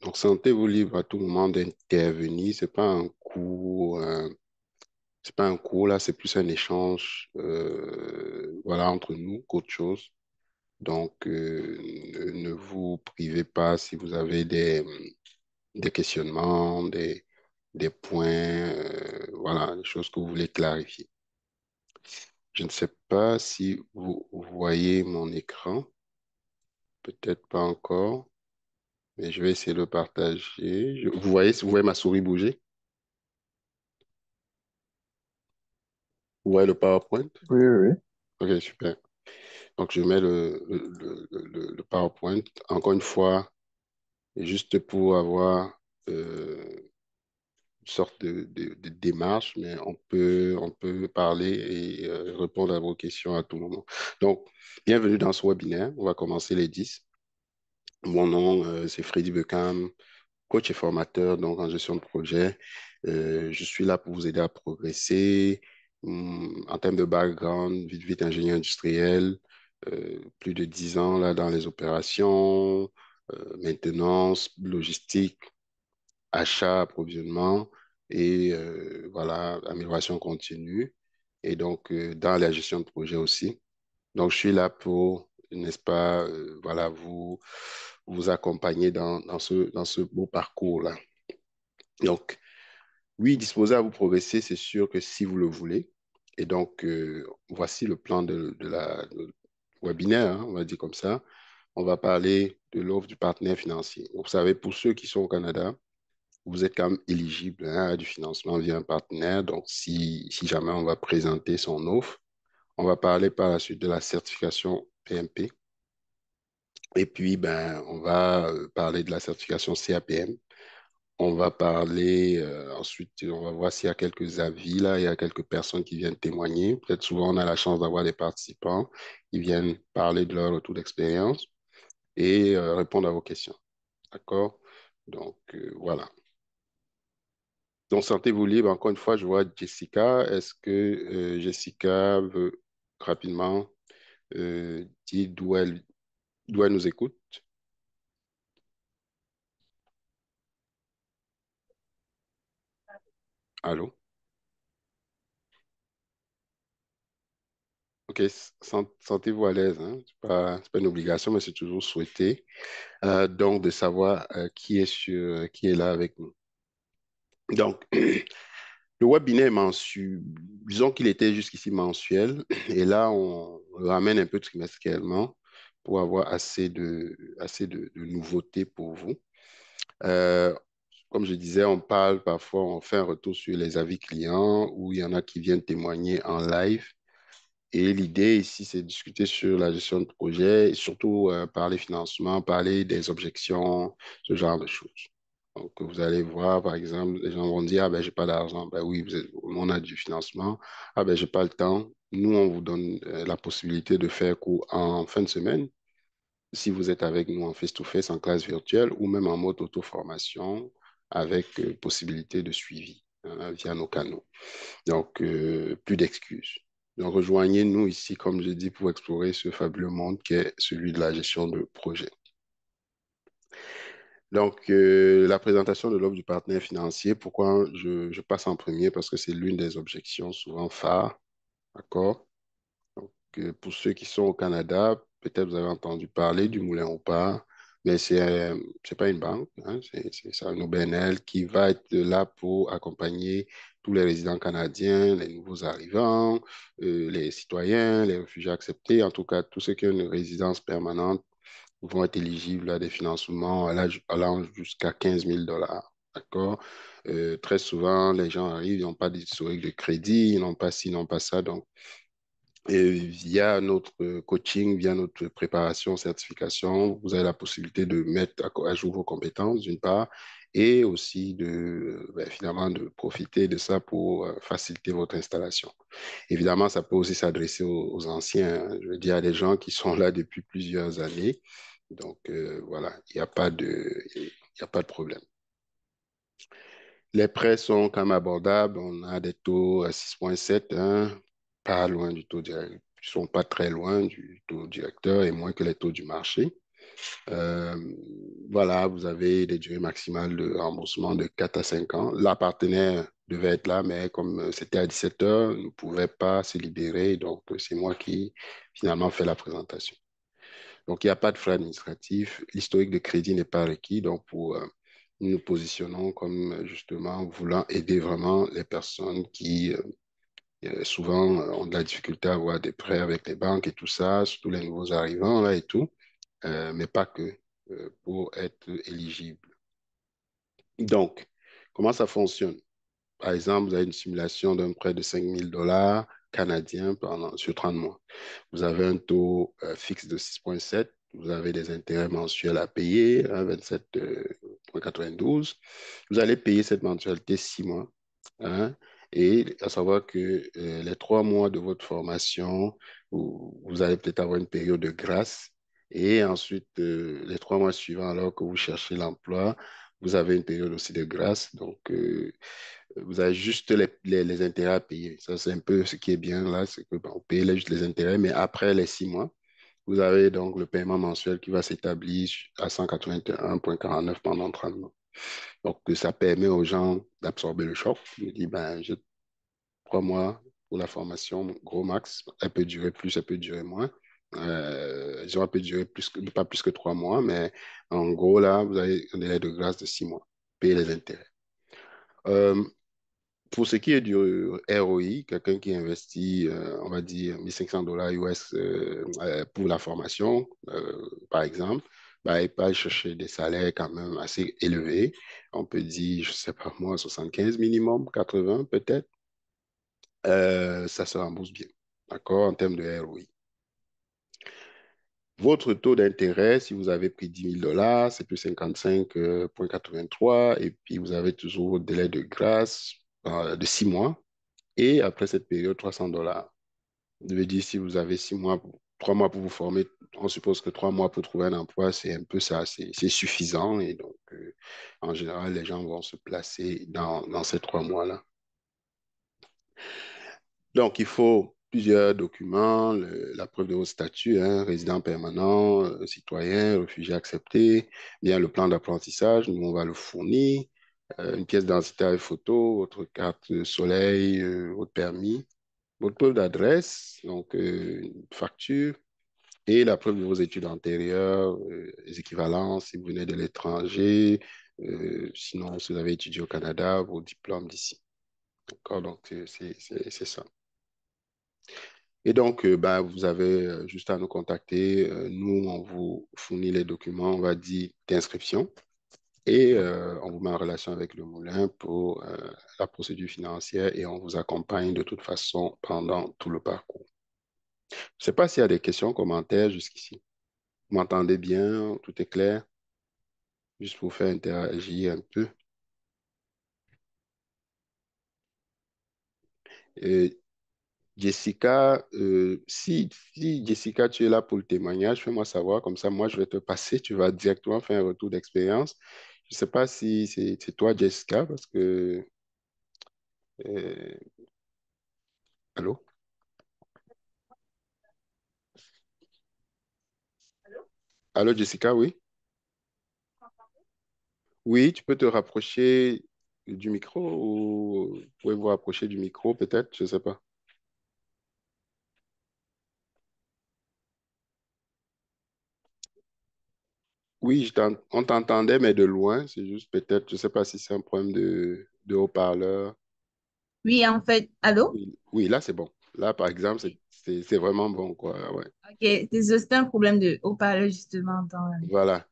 Donc, sentez-vous libre à tout moment d'intervenir. C'est pas un cours là, c'est plus un échange, voilà, entre nous qu'autre chose. Donc, ne vous privez pas si vous avez des questionnements, des points, voilà, des choses que vous voulez clarifier. Je ne sais pas si vous voyez mon écran, peut-être pas encore, mais je vais essayer de le partager. Vous voyez ma souris bouger? Vous voyez le PowerPoint? Oui, oui, oui. Ok, super. Donc, je mets le PowerPoint. Encore une fois, juste pour avoir une sorte de démarche, mais on peut parler et répondre à vos questions à tout moment. Donc, bienvenue dans ce webinaire. On va commencer les 10. Mon nom, c'est Freddy Beckham, coach et formateur donc en gestion de projet. Je suis là pour vous aider à progresser. En termes de background, vite, vite ingénieur industriel, plus de 10 ans là dans les opérations, maintenance, logistique, achat, approvisionnement et voilà, amélioration continue. Et donc, dans la gestion de projet aussi. Donc, je suis là pour, n'est-ce pas, voilà, vous accompagner dans ce beau parcours-là. Donc, oui, disposé à vous progresser, c'est sûr que si vous le voulez. Et donc, voici le plan de webinaire, hein, on va dire comme ça. On va parler de l'offre du partenaire financier. Vous savez, pour ceux qui sont au Canada, vous êtes quand même éligible hein, à du financement via un partenaire. Donc, si jamais on va présenter son offre, on va parler par la suite de la certification PMP. Et puis, ben, on va parler de la certification CAPM. On va parler ensuite, on va voir s'il y a quelques avis là, il y a quelques personnes qui viennent témoigner. Peut-être souvent on a la chance d'avoir des participants qui viennent parler de leur retour d'expérience et répondre à vos questions. D'accord? Donc voilà. Donc sentez-vous libre. Encore une fois, je vois Jessica. Est-ce que Jessica veut rapidement dire d'où elle nous écoute? Allô? Ok, sentez-vous à l'aise. Hein? C'est pas une obligation, mais c'est toujours souhaité. Donc, de savoir qui est là avec nous. Donc, le webinaire est mensuel, disons qu'il était jusqu'ici mensuel, et là, on le ramène un peu trimestriellement pour avoir assez de nouveautés pour vous. Euh, Comme je disais, on parle parfois, on fait un retour sur les avis clients, où il y en a qui viennent témoigner en live. Et l'idée ici, c'est de discuter sur la gestion de projet et surtout parler financement, parler des objections, ce genre de choses. Donc, vous allez voir, par exemple, les gens vont dire, ah ben, j'ai pas d'argent. Ben oui, on a du financement. Ah ben, j'ai pas le temps. Nous, on vous donne la possibilité de faire cours en fin de semaine, si vous êtes avec nous en face-to-face, en classe virtuelle ou même en mode auto-formation avec possibilité de suivi hein, via nos canaux. Donc, plus d'excuses. Donc, rejoignez-nous ici, comme je dis, pour explorer ce fabuleux monde qui est celui de la gestion de projet. Donc, la présentation de l'offre du partenaire financier, pourquoi je passe en premier? Parce que c'est l'une des objections souvent phares, d'accord? Donc, pour ceux qui sont au Canada, peut-être vous avez entendu parler du Moulin au Pas, mais c'est pas une banque, hein, c'est un OBNL qui va être là pour accompagner tous les résidents canadiens, les nouveaux arrivants, les citoyens, les réfugiés acceptés, en tout cas tous ceux qui ont une résidence permanente vont être éligibles à des financements allant jusqu'à 15 000 dollars. D'accord? Très souvent, les gens arrivent, ils n'ont pas d'historique de crédit, ils n'ont pas ci, ils n'ont pas ça. Donc, et via notre coaching, via notre préparation, certification, vous avez la possibilité de mettre à jour vos compétences, d'une part, et aussi finalement, de profiter de ça pour faciliter votre installation. Évidemment, ça peut aussi s'adresser aux anciens, hein. Je veux dire, à des gens qui sont là depuis plusieurs années. Donc, voilà, il y a pas de problème. Les prêts sont quand même abordables. On a des taux à 6,7, hein, pas loin du taux directeur. Ils ne sont pas très loin du taux directeur et moins que les taux du marché. Euh, voilà, vous avez des durées maximales de remboursement de 4 à 5 ans. La partenaire devait être là, mais comme c'était à 17 heures, il ne pouvait pas se libérer. Donc, c'est moi qui finalement fais la présentation. Donc, il n'y a pas de frais administratifs. L'historique de crédit n'est pas requis. Donc, nous nous positionnons comme justement voulant aider vraiment les personnes qui souvent ont de la difficulté à avoir des prêts avec les banques et tout ça, surtout les nouveaux arrivants là et tout, mais pas que pour être éligible. Donc, comment ça fonctionne? Par exemple, vous avez une simulation d'un prêt de 5 000 $ canadiens sur 30 mois. Vous avez un taux fixe de 6,7. Vous avez des intérêts mensuels à payer, hein, 27,92. Vous allez payer cette mensualité 6 mois, hein, et à savoir que les 3 mois de votre formation, vous allez peut-être avoir une période de grâce. Et ensuite, les 3 mois suivants, alors que vous cherchez l'emploi, vous avez une période aussi de grâce. Donc, vous avez juste les intérêts à payer. Ça, c'est un peu ce qui est bien là, c'est que bon, vous payez juste les intérêts, mais après les 6 mois, vous avez donc le paiement mensuel qui va s'établir à 181,49 pendant 30 mois. Donc, ça permet aux gens d'absorber le choc. Je me dis, ben, j'ai 3 mois pour la formation, gros max. Elle peut durer plus, elle peut durer moins. Elle peut durer pas plus que 3 mois, mais en gros, là, vous avez un délai de grâce de 6 mois. Payez les intérêts. Euh, Pour ce qui est du ROI, quelqu'un qui investit, on va dire, 1 500 $ US pour la formation, par exemple, bah, il peut aller chercher des salaires quand même assez élevés. On peut dire, je ne sais pas moi, 75 minimum, 80 peut-être. Ça se rembourse bien, d'accord, en termes de ROI. Votre taux d'intérêt, si vous avez pris 10 000 $, c'est plus 55,83. Et puis, vous avez toujours votre délai de grâce de 6 mois. Et après cette période, 300 $. Je veux dire, si vous avez 6 mois, 3 mois pour vous former, on suppose que 3 mois pour trouver un emploi, c'est un peu ça, c'est suffisant. Et donc, en général, les gens vont se placer dans ces 3 mois-là. Donc, il faut plusieurs documents, la preuve de votre statut, hein, résident permanent, citoyen, réfugié accepté, bien le plan d'apprentissage, nous, on va le fournir, une pièce d'identité et photo, votre carte soleil, votre permis, votre preuve d'adresse, donc une facture, et la preuve de vos études antérieures, les équivalences, si vous venez de l'étranger, sinon, si vous avez étudié au Canada, vos diplômes d'ici. D'accord, donc c'est ça. Et donc, bah, vous avez juste à nous contacter. Nous, on vous fournit les documents, on va dire, d'inscription et on vous met en relation avec le moulin pour la procédure financière et on vous accompagne de toute façon pendant tout le parcours. Je ne sais pas s'il y a des questions, commentaires jusqu'ici. Vous m'entendez bien? Tout est clair? Juste pour faire interagir un peu. Euh, Jessica, si Jessica, tu es là pour le témoignage, fais-moi savoir, comme ça, moi, je vais te passer, tu vas directement faire un retour d'expérience. Je ne sais pas si c'est toi, Jessica, parce que... euh, allô? Allô, Jessica, oui? Oui, tu peux te rapprocher du micro ou vous pouvez vous rapprocher du micro, peut-être, je ne sais pas. Oui, on t'entendait, mais de loin. C'est juste peut-être, je ne sais pas si c'est un problème de haut-parleur. Oui, en fait, allô? Oui, oui, là, c'est bon. Là, par exemple, c'est vraiment bon, quoi. Ouais. Ok, désolé, c'était un problème de haut-parleur justement Voilà.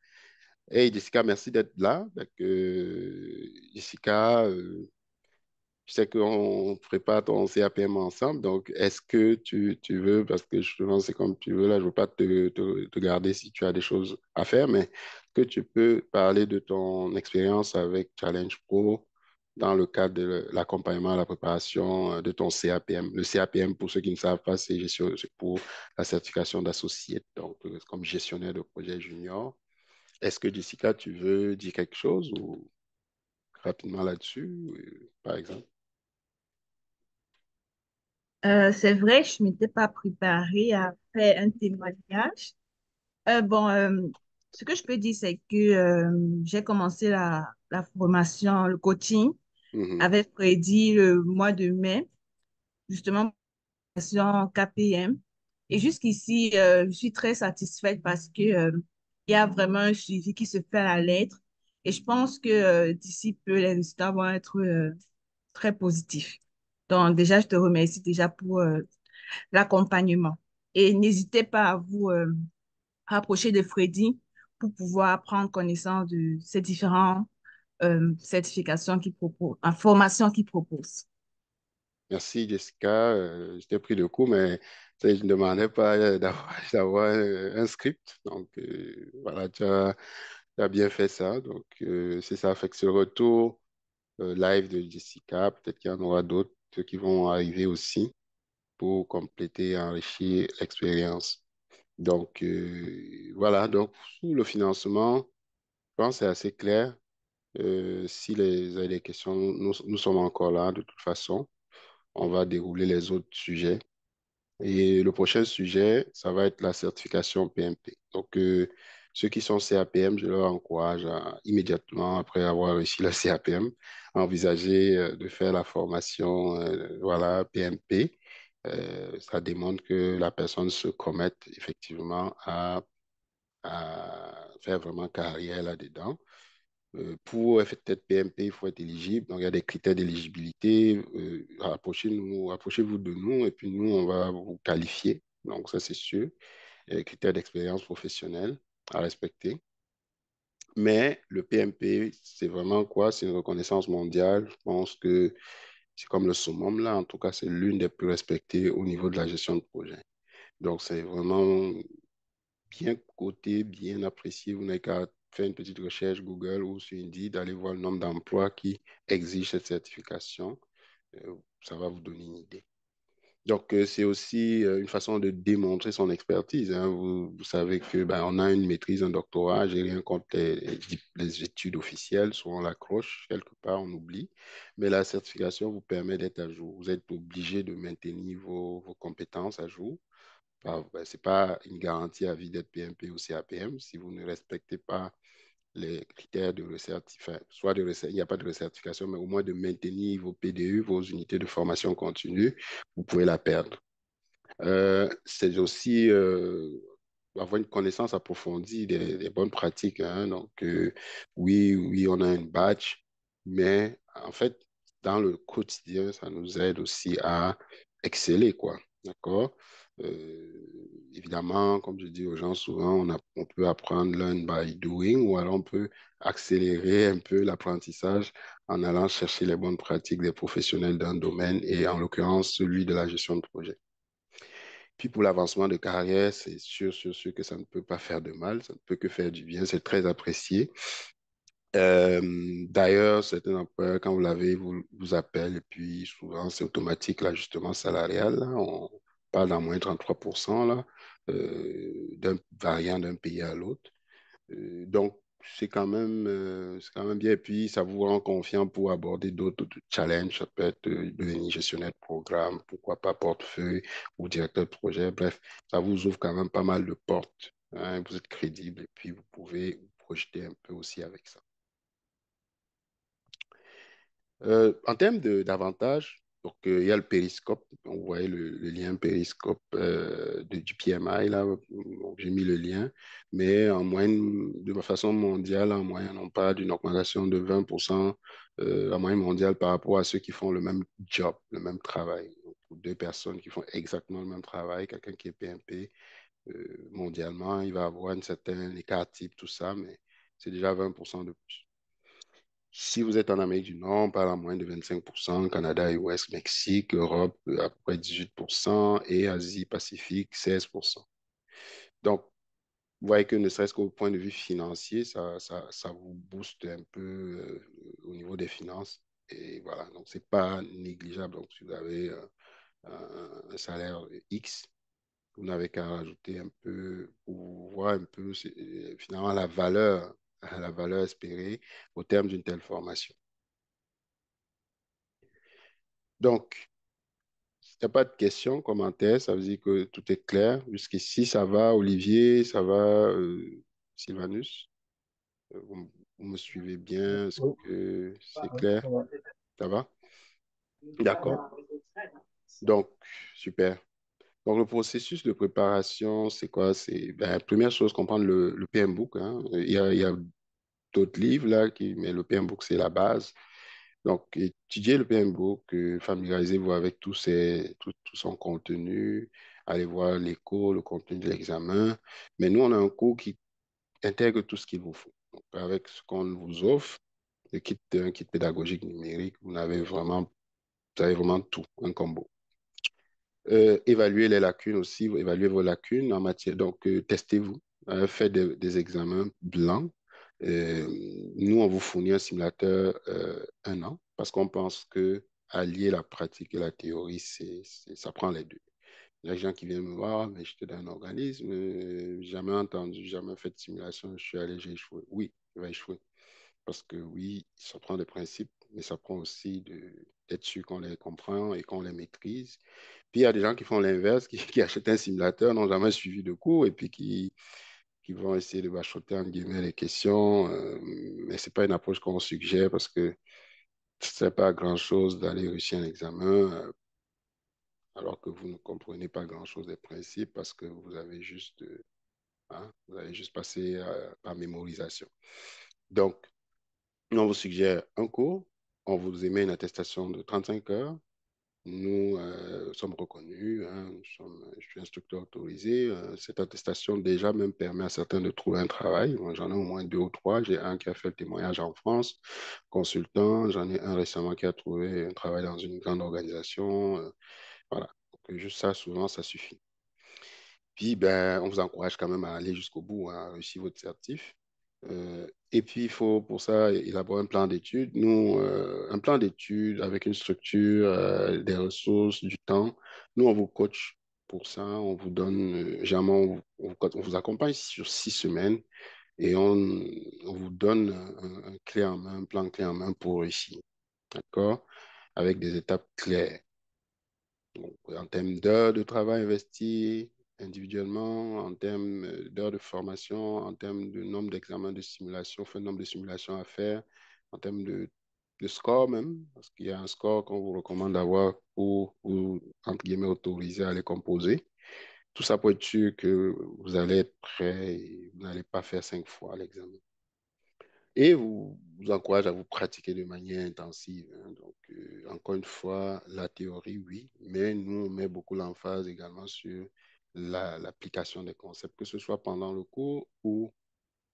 Hey, Jessica, merci d'être là. Donc, Jessica, je sais qu'on prépare ton CAPM ensemble, donc est-ce que tu veux, parce que justement c'est comme tu veux, là je ne veux pas te garder si tu as des choses à faire, mais que tu peux parler de ton expérience avec Challenge Pro dans le cadre de l'accompagnement à la préparation de ton CAPM. Le CAPM, pour ceux qui ne savent pas, c'est pour la certification d'associé, donc comme gestionnaire de projet junior. Est-ce que Jessica, tu veux dire quelque chose ou rapidement là-dessus, par exemple? c'est vrai, je ne m'étais pas préparée à faire un témoignage. Bon, Ce que je peux dire, c'est que j'ai commencé la formation, le coaching Mhm. avec Freddy le mois de mai, justement, formation KPM. Et jusqu'ici, je suis très satisfaite parce que, il y a vraiment un suivi qui se fait à la lettre. Et je pense que d'ici peu, les résultats vont être très positifs. Donc, déjà, je te remercie déjà pour l'accompagnement. Et n'hésitez pas à vous rapprocher de Freddy pour pouvoir prendre connaissance de ces différentes certifications qu'il propose, formations qu'il propose. Merci Jessica. Je t'ai pris de coup, mais tu sais, je ne demandais pas d'avoir un script. Donc voilà, tu as bien fait ça. Donc c'est ça. Fait que ce retour live de Jessica, peut-être qu'il y en aura d'autres qui vont arriver aussi pour compléter et enrichir l'expérience. Donc voilà. Donc sous le financement, je pense que c'est assez clair. Si vous avez des questions, nous sommes encore là de toute façon. On va dérouler les autres sujets. Et le prochain sujet, ça va être la certification PMP. Donc, ceux qui sont CAPM, je leur encourage immédiatement, après avoir réussi la CAPM, à envisager de faire la formation voilà, PMP. Ça démontre que la personne se commette effectivement à faire vraiment carrière là-dedans. Pour être PMP, il faut être éligible. Donc, il y a des critères d'éligibilité. Rapprochez-vous de nous et puis nous, on va vous qualifier. Donc, ça, c'est sûr. Il y a des critères d'expérience professionnelle à respecter. Mais le PMP, c'est vraiment quoi? C'est une reconnaissance mondiale. Je pense que c'est comme le summum, là. En tout cas, c'est l'une des plus respectées au niveau de la gestion de projet. Donc, c'est vraiment bien coté, bien apprécié. Vous n'avez qu'à faire une petite recherche Google ou sur Indeed, d'aller voir le nombre d'emplois qui exigent cette certification. Ça va vous donner une idée. Donc, c'est aussi une façon de démontrer son expertise, hein. Vous savez que ben, on a une maîtrise, un doctorat, j'ai rien contre les études officielles, souvent on l'accroche, quelque part on oublie, mais la certification vous permet d'être à jour. Vous êtes obligé de maintenir vos compétences à jour. Ce n'est pas une garantie à vie d'être PMP ou CAPM si vous ne respectez pas les critères de recertification, soit il n'y a pas de recertification, mais au moins de maintenir vos PDU, vos unités de formation continue, vous pouvez la perdre. C'est aussi avoir une connaissance approfondie des bonnes pratiques, hein. Donc, oui, oui, on a une badge, mais en fait, dans le quotidien, ça nous aide aussi à exceller, quoi. D'accord? Évidemment, comme je dis aux gens souvent, on peut apprendre learn by doing ou alors on peut accélérer un peu l'apprentissage en allant chercher les bonnes pratiques des professionnels d'un domaine et en l'occurrence celui de la gestion de projet. Puis pour l'avancement de carrière, c'est sûr que ça ne peut pas faire de mal, ça ne peut que faire du bien, c'est très apprécié. D'ailleurs, certains employeurs, quand vous l'avez, vous appellent et puis souvent c'est automatique l'ajustement salarial. Là, on parle d'en moins 33% là, variant d'un pays à l'autre. Donc, c'est quand même bien. Et puis, ça vous rend confiant pour aborder d'autres challenges. Ça peut être devenir gestionnaire de programme, pourquoi pas portefeuille ou directeur de projet. Bref, ça vous ouvre quand même pas mal de portes, hein. Vous êtes crédible et puis vous pouvez vous projeter un peu aussi avec ça. En termes d'avantages, donc, il y a le périscope. On voyait le lien périscope du PMI, là. Donc, j'ai mis le lien. Mais en moyenne, de façon mondiale, en moyenne, on parle d'une augmentation de 20% en moyenne mondiale par rapport à ceux qui font le même job, le même travail. Donc, pour deux personnes qui font exactement le même travail, quelqu'un qui est PMP, mondialement, il va avoir un certain écart type, tout ça, mais c'est déjà 20% de plus. Si vous êtes en Amérique du Nord, on parle en moins de 25%, Canada, US, Mexique, Europe, à peu près 18%, et Asie-Pacifique, 16%. Donc, vous voyez que ne serait-ce qu'au point de vue financier, ça vous booste un peu au niveau des finances. Et voilà, donc c'est pas négligeable. Donc, si vous avez un salaire X, vous n'avez qu'à rajouter un peu pour voir un peu finalement la valeur espérée au terme d'une telle formation. Donc, s'il n'y a pas de questions, commentaires, ça veut dire que tout est clair. Jusqu'ici, ça va, Olivier, ça va, Sylvanus? Vous me suivez bien? Est-ce Oui, que c'est clair? ouais. Ça va? D'accord. Donc, super. Donc, le processus de préparation, c'est quoi? C'est, ben, première chose, comprendre le PM Book, hein. Il y a d'autres livres là, mais le PM Book, c'est la base. Donc, étudiez le PM Book, familiarisez-vous avec tout son contenu, allez voir les cours, le contenu de l'examen. Mais nous, on a un cours qui intègre tout ce qu'il vous faut. Donc, avec ce qu'on vous offre, un kit pédagogique numérique, vous avez vraiment tout, un combo. Évaluer les lacunes aussi, évaluer vos lacunes en matière. Donc, testez-vous, faites des examens blancs. Euh, Nous, on vous fournit un simulateur 1 an parce qu'on pense que allier la pratique et la théorie, ça prend les deux. Il y a des gens qui viennent me voir, mais j'étais dans un organisme, jamais entendu, jamais fait de simulation, je suis allé, j'ai échoué. Oui, je vais échouer. Parce que oui, ça prend des principes, mais ça prend aussi d'être sûr qu'on les comprend et qu'on les maîtrise. Puis il y a des gens qui font l'inverse, qui achètent un simulateur, n'ont jamais suivi de cours et puis qui vont essayer de bachoter en guillemets les questions. Mais ce n'est pas une approche qu'on suggère parce que ça ne sert pas à grand-chose d'aller réussir un examen alors que vous ne comprenez pas grand-chose des principes parce que vous avez juste passé par mémorisation. Donc, on vous suggère un cours, on vous émet une attestation de 35 heures. Nous sommes reconnus, hein, je suis instructeur autorisé. Cette attestation déjà même permet à certains de trouver un travail. Moi, j'en ai au moins deux ou trois. J'ai un qui a fait le témoignage en France, consultant. J'en ai un récemment qui a trouvé un travail dans une grande organisation. Voilà. Donc, juste ça, souvent, ça suffit. Puis, ben, on vous encourage quand même à aller jusqu'au bout, hein, à réussir votre certif. Et puis, il faut pour ça élaborer un plan d'études. Nous, un plan d'études avec une structure, des ressources, du temps. Nous, on vous coach pour ça. On vous donne, généralement, on vous accompagne sur 6 semaines et on vous donne un clé en main, un plan clé en main pour réussir. D'accord? Avec des étapes claires. Donc, en termes d'heures de travail investies individuellement, en termes d'heures de formation, en termes de nombre d'examens de simulation, enfin, nombre de simulations à faire, en termes de score même, parce qu'il y a un score qu'on vous recommande d'avoir pour vous, entre guillemets, autoriser à les composer. Tout ça pour être sûr que vous allez être prêt et vous n'allez pas faire 5 fois l'examen. Et vous encourage à vous pratiquer de manière intensive, hein. Donc, encore une fois, la théorie, oui, mais nous, on met beaucoup l'emphase également sur l'application des concepts, que ce soit pendant le cours ou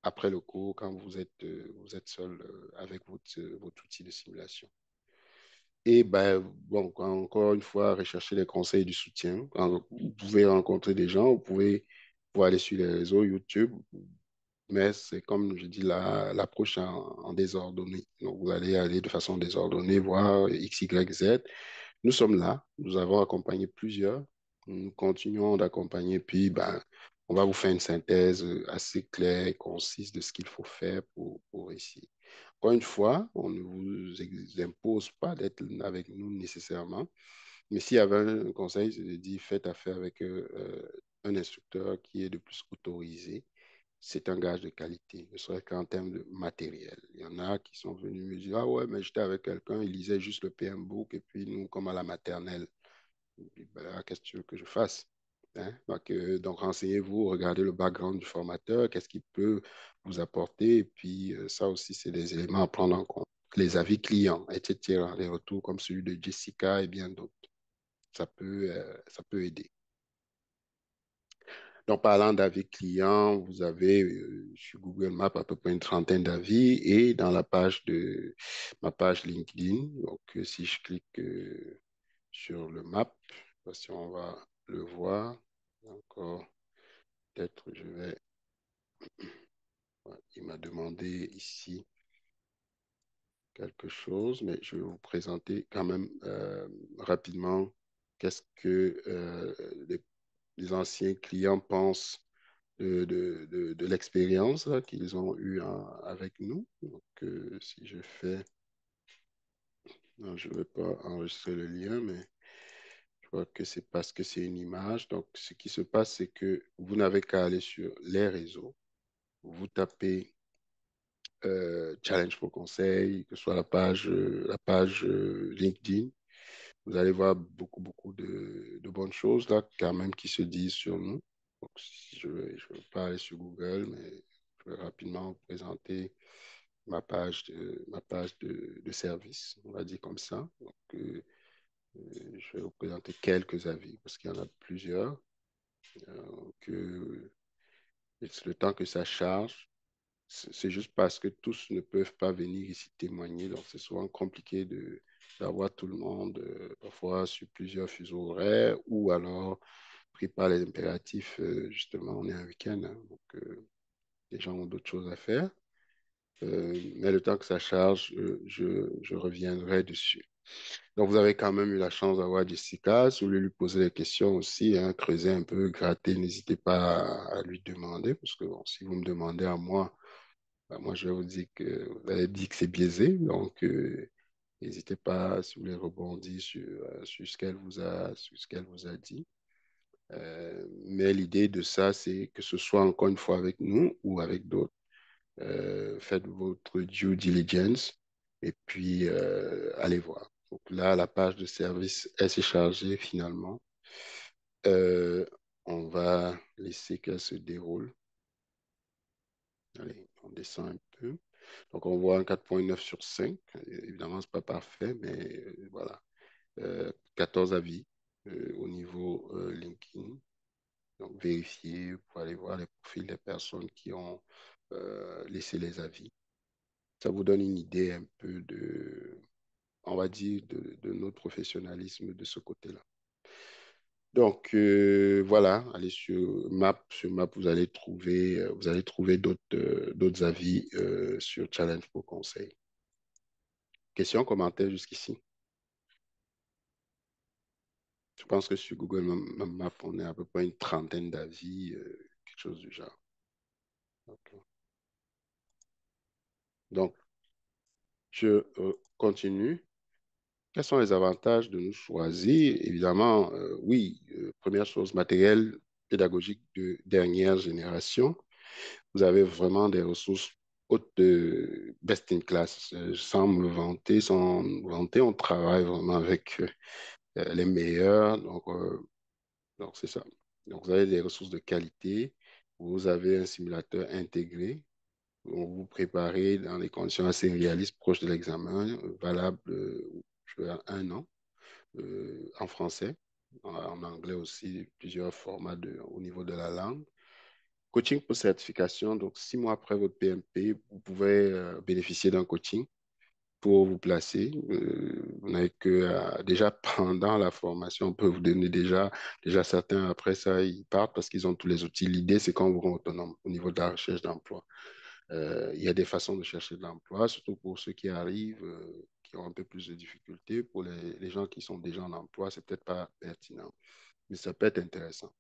après le cours, quand vous êtes seul avec votre outil de simulation. Et ben, bon, encore une fois, rechercher les conseils et du soutien. Quand vous pouvez rencontrer des gens, vous aller sur les réseaux YouTube, mais c'est comme je dis, l'approche en désordonnée. Donc, vous allez aller de façon désordonnée, voir X, Y, Z. Nous sommes là, nous avons accompagné plusieurs, nous continuons d'accompagner, puis ben, on va vous faire une synthèse assez claire et concise de ce qu'il faut faire pour réussir. Encore une fois, on ne vous impose pas d'être avec nous nécessairement, mais s'il y avait un conseil, c'est de dire faites affaire avec un instructeur qui est de plus autorisé. C'est un gage de qualité, ne serait-ce qu'en termes de matériel. Il y en a qui sont venus me dire, ah ouais, mais j'étais avec quelqu'un, il lisait juste le PM Book, et puis nous, comme à la maternelle, et puis, ben, qu'est-ce que tu veux que je fasse? Hein? Donc, renseignez-vous, regardez le background du formateur, qu'est-ce qu'il peut vous apporter, et puis ça aussi, c'est des éléments à prendre en compte. Les avis clients, etc., les retours comme celui de Jessica et bien d'autres, ça peut aider. Donc, parlant d'avis clients, vous avez sur Google Maps à peu près une trentaine d'avis et dans ma page LinkedIn, donc si je clique sur le map, je sais pas si on va le voir. Encore, peut-être je vais. Ouais, il m'a demandé ici quelque chose, mais je vais vous présenter quand même rapidement qu'est-ce que les anciens clients pensent de l'expérience là, qu'ils ont eue avec nous. Donc, si je fais, non, je ne vais pas enregistrer le lien, mais je vois que c'est parce que c'est une image. Donc, ce qui se passe, c'est que vous n'avez qu'à aller sur les réseaux. vous tapez Challenge pour conseil, que ce soit la page LinkedIn. Vous allez voir beaucoup de bonnes choses là, quand même, qui se disent sur nous. Donc, si je vais pas aller sur Google, mais je vais rapidement vous présenter ma page de service, on va dire comme ça. Donc, je vais vous présenter quelques avis parce qu'il y en a plusieurs. Que le temps que ça charge, c'est juste parce que tous ne peuvent pas venir ici témoigner. Donc, c'est souvent compliqué d'avoir tout le monde, parfois sur plusieurs fuseaux horaires, ou alors pris par les impératifs. Justement, on est un week-end, hein, donc les gens ont d'autres choses à faire. Mais le temps que ça charge, je reviendrai dessus. Donc, vous avez quand même eu la chance d'avoir Jessica. Si vous voulez lui poser des questions aussi, hein, creuser un peu, gratter, n'hésitez pas à lui demander, parce que bon, si vous me demandez à moi, ben, moi, je vais vous dire que vous allez dire que c'est biaisé. Donc, n'hésitez pas, si vous voulez rebondir sur sur ce qu'elle vous a dit. Mais l'idée de ça, c'est que ce soit encore une fois avec nous ou avec d'autres. Faites votre due diligence et puis allez voir. Donc là, la page de service, elle s'est chargée finalement. Euh, on va laisser qu'elle se déroule. Allez, on descend un peu. Donc, on voit un 4,9 sur 5. Évidemment, ce n'est pas parfait, mais voilà. 14 avis au niveau LinkedIn. Donc, vérifiez pour aller voir les profils des personnes qui ont laissé les avis. Ça vous donne une idée un peu on va dire, de notre professionnalisme de ce côté-là. Donc, voilà, allez sur Map. Sur Map, vous allez trouver d'autres avis sur Challenge pour conseil. Questions, commentaires jusqu'ici? Je pense que sur Google Maps, on est à peu près une trentaine d'avis, quelque chose du genre. Ok. Donc, je continue. Quels sont les avantages de nous choisir? Évidemment, oui, première chose, matériel pédagogique de dernière génération. Vous avez vraiment des ressources hautes de best in class. Sans me vanter, sans me vanter, on travaille vraiment avec les meilleurs. Donc c'est ça. Donc, vous avez des ressources de qualité. Vous avez un simulateur intégré. On vous préparez dans des conditions assez réalistes, proches de l'examen, valable je veux dire, 1 an en français, en anglais aussi, plusieurs formats au niveau de la langue. Coaching pour certification, donc 6 mois après votre PMP, vous pouvez bénéficier d'un coaching pour vous placer. Vous n'avez que déjà pendant la formation, on peut vous donner déjà certains après ça, ils partent parce qu'ils ont tous les outils. L'idée, c'est qu'on vous rend autonome au niveau de la recherche d'emploi. Il y a des façons de chercher de l'emploi, surtout pour ceux qui arrivent, qui ont un peu plus de difficultés. Pour les gens qui sont déjà en emploi, c'est peut-être pas pertinent, mais ça peut être intéressant.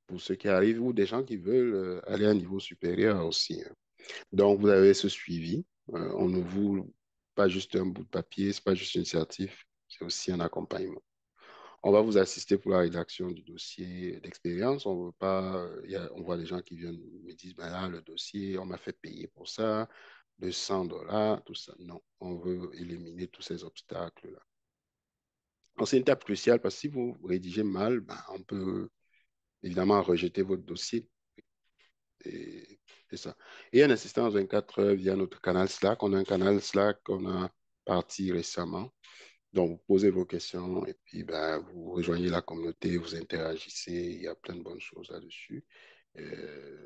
Pour ceux qui arrivent ou des gens qui veulent aller à un niveau supérieur aussi, hein. Donc, vous avez ce suivi. On ne vous pas juste un bout de papier, c'est pas juste une certif, c'est aussi un accompagnement. On va vous assister pour la rédaction du dossier d'expérience. On veut pas, on voit des gens qui viennent me disent, ben là, le dossier, on m'a fait payer pour ça, 200 $, tout ça. Non, on veut éliminer tous ces obstacles-là. Donc, c'est une étape cruciale parce que si vous rédigez mal, ben, on peut évidemment rejeter votre dossier. Et c'est ça. Et un assistant 24 heures via notre canal Slack. On a un canal Slack qu'on a parti récemment. Donc, vous posez vos questions et puis ben, vous rejoignez la communauté, vous interagissez. Il y a plein de bonnes choses là-dessus.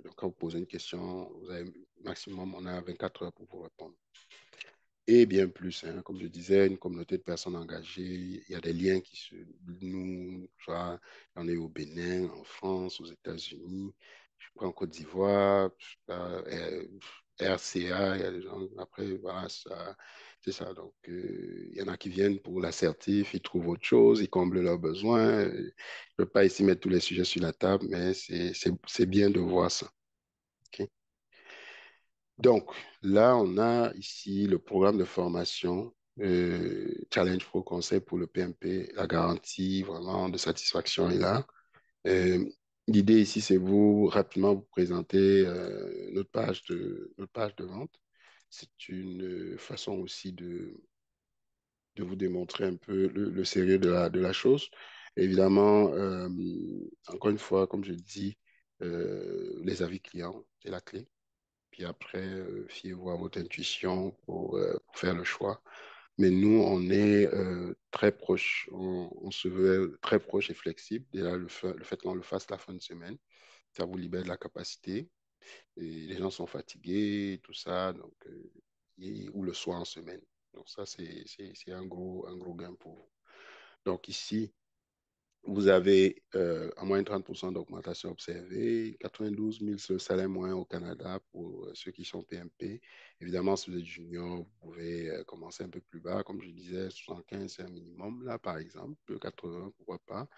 Donc, quand vous posez une question, vous avez maximum, on a 24 heures pour vous répondre. Et bien plus, hein, comme je disais, une communauté de personnes engagées. Il y a des liens qui se nous, soit on est au Bénin, en France, aux États-Unis, je prends en Côte d'Ivoire, RCA, il y a des gens, après, voilà, c'est ça. Donc, il y en a qui viennent pour l'assertif, ils trouvent autre chose, ils comblent leurs besoins. Je ne peux pas ici mettre tous les sujets sur la table, mais c'est bien de voir ça. OK? Donc, là, on a ici le programme de formation Challenge Pro Conseil pour le PMP. La garantie vraiment de satisfaction est là. L'idée ici, c'est vous rapidement vous présenter notre page de vente. C'est une façon aussi de vous démontrer un peu le sérieux de la chose. Évidemment, encore une fois, comme je dis, les avis clients, c'est la clé. Puis après, fiez-vous à votre intuition pour faire le choix. Mais nous, on est très proche, on se veut très proche et flexible. Déjà, le fait qu'on le fasse la fin de semaine, ça vous libère de la capacité. Et les gens sont fatigués, tout ça, donc, ou le soir en semaine. Donc ça, c'est un gros gain pour vous. Donc ici, vous avez en moyenne 30% d'augmentation observée, 92 000 sur le salaire moyen au Canada pour ceux qui sont PMP. Évidemment, si vous êtes junior, vous pouvez commencer un peu plus bas. Comme je disais, 75, c'est un minimum, là, par exemple, 80, pourquoi pas.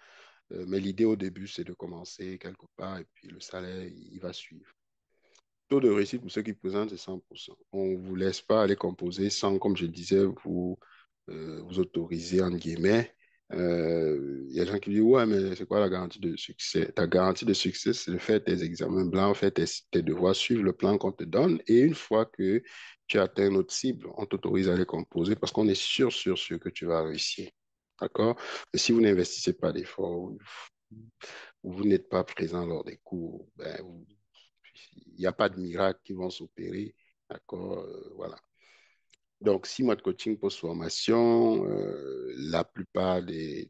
Mais l'idée au début, c'est de commencer quelque part et puis le salaire, il va suivre. Taux de réussite pour ceux qui présentent, c'est 100%. On ne vous laisse pas aller composer sans, comme je disais, vous autoriser, en guillemets. Il y a des gens qui disent, ouais, mais c'est quoi la garantie de succès? Ta garantie de succès, c'est de faire tes examens blancs, faire tes devoirs, suivre le plan qu'on te donne. Et une fois que tu atteins notre cible, on t'autorise à aller composer parce qu'on est sûr que tu vas réussir. D'accord? Mais si vous n'investissez pas d'efforts, vous n'êtes pas présent lors des cours, ben, il n'y a pas de miracle qui vont s'opérer. D'accord? Voilà. Donc, 6 mois de coaching post-formation, la plupart des